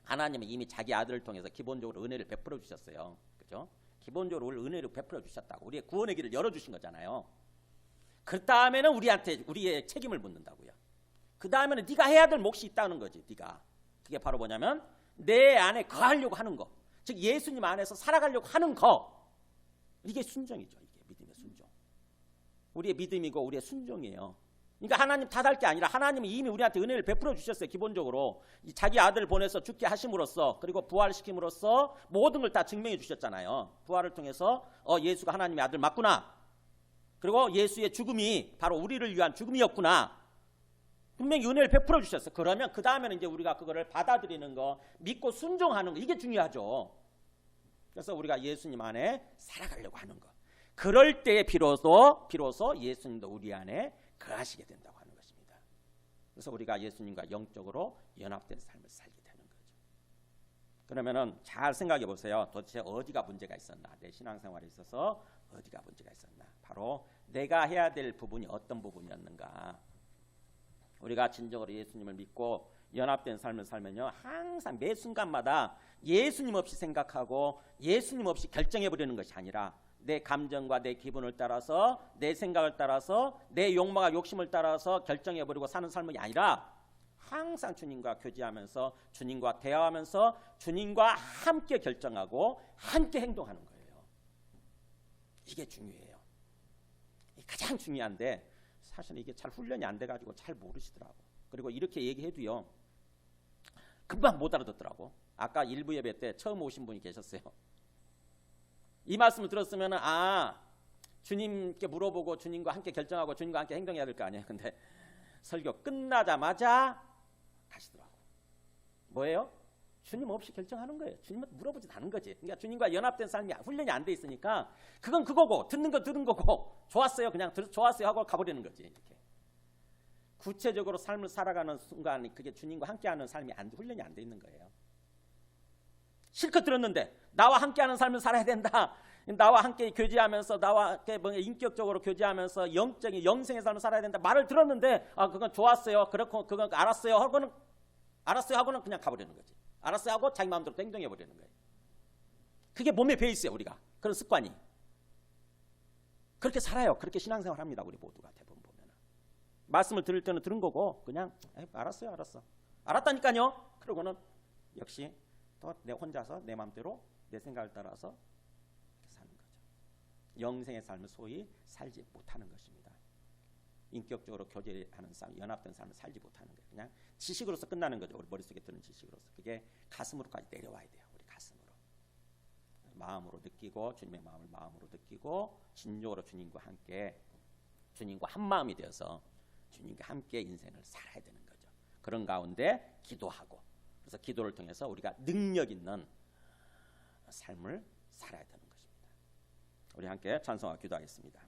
하나님은 이미 자기 아들을 통해서 기본적으로 은혜를 베풀어 주셨어요. 그죠? 기본적으로 은혜를 베풀어 주셨다고. 우리의 구원의 길을 열어 주신 거잖아요. 그 다음에는 우리한테 우리의 책임을 묻는다고요. 그 다음에는 네가 해야 될 몫이 있다는 거지. 네가. 그게 바로 뭐냐면 내 안에 거하려고 하는 거. 즉 예수님 안에서 살아가려고 하는 거. 이게 순종이죠. 이게 믿음의 순종. 우리의 믿음이고 우리의 순종이에요. 그러니까 하나님 탓할 게 아니라 하나님이 이미 우리한테 은혜를 베풀어 주셨어요. 기본적으로 자기 아들을 보내서 죽게 하심으로써 그리고 부활시킴으로써 모든 걸 다 증명해 주셨잖아요. 부활을 통해서 예수가 하나님의 아들 맞구나. 그리고 예수의 죽음이 바로 우리를 위한 죽음이었구나. 분명히 은혜를 베풀어 주셨어요. 그러면 그 다음에는 이제 우리가 그거를 받아들이는 거, 믿고 순종하는 거, 이게 중요하죠. 그래서 우리가 예수님 안에 살아가려고 하는 거. 그럴 때에 비로소 예수님도 우리 안에 거하시게 된다고 하는 것입니다. 그래서 우리가 예수님과 영적으로 연합된 삶을 살게 되는 거죠. 그러면은 잘 생각해 보세요. 도대체 어디가 문제가 있었나? 내 신앙생활에 있어서 어디가 문제가 있었나? 바로 내가 해야 될 부분이 어떤 부분이었는가? 우리가 진정으로 예수님을 믿고 연합된 삶을 살면요, 항상 매 순간마다 예수님 없이 생각하고 예수님 없이 결정해 버리는 것이 아니라 내 감정과 내 기분을 따라서 내 생각을 따라서 내 욕망과 욕심을 따라서 결정해 버리고 사는 삶이 아니라 항상 주님과 교제하면서 주님과 대화하면서 주님과 함께 결정하고 함께 행동하는 거예요. 이게 중요해요. 이게 가장 중요한데 사실은 이게 잘 훈련이 안 돼가지고 잘 모르시더라고. 그리고 이렇게 얘기해도요 금방 못 알아듣더라고. 아까 일부 예배 때 처음 오신 분이 계셨어요. 이 말씀을 들었으면 주님께 물어보고 주님과 함께 결정하고 주님과 함께 행동해야 될 거 아니에요. 근데 설교 끝나자마자 가시더라고. 뭐예요? 주님 없이 결정하는 거예요. 주님한테 물어보지 않은 거지. 그러니까 주님과 연합된 삶이 훈련이 안 돼 있으니까 그건 그거고 듣는 거 들은 거고 좋았어요. 그냥 좋았어요 하고 가버리는 거지. 이렇게. 구체적으로 삶을 살아가는 순간 그게 주님과 함께하는 삶이 훈련이 안 돼 있는 거예요. 실컷 들었는데 나와 함께하는 삶을 살아야 된다. 나와 함께 교제하면서 나와 함께 인격적으로 교제하면서 영적인 영생의 삶을 살아야 된다. 말을 들었는데 그건 좋았어요. 그렇고 그건 알았어요 하고는 그냥 가버리는 거지. 알았어요 하고 자기 마음대로 행동해 버리는 거예요. 그게 몸에 배어 있어요. 우리가 그런 습관이. 그렇게 살아요. 그렇게 신앙생활 합니다. 우리 모두가 대부분 보면. 말씀을 들을 때는 들은 거고 그냥 알았어요. 알았다니까요. 그러고는 역시 또 내 혼자서 내 마음대로 내 생각을 따라서 사는 거죠. 영생의 삶을 소위 살지 못하는 것입니다. 인격적으로 교제하는 삶, 연합된 삶을 살지 못하는 거예요. 그냥 지식으로서 끝나는 거죠. 우리 머릿속에 드는 지식으로서. 그게 가슴으로까지 내려와야 돼요. 우리 가슴으로. 마음으로 느끼고 주님의 마음을 마음으로 느끼고 진정으로 주님과 함께 주님과 한 마음이 되어서 주님과 함께 인생을 살아야 되는 거죠. 그런 가운데 기도하고 그래서 기도를 통해서 우리가 능력 있는 삶을 살아야 되는 것입니다. 우리 함께 찬송하고 기도하겠습니다.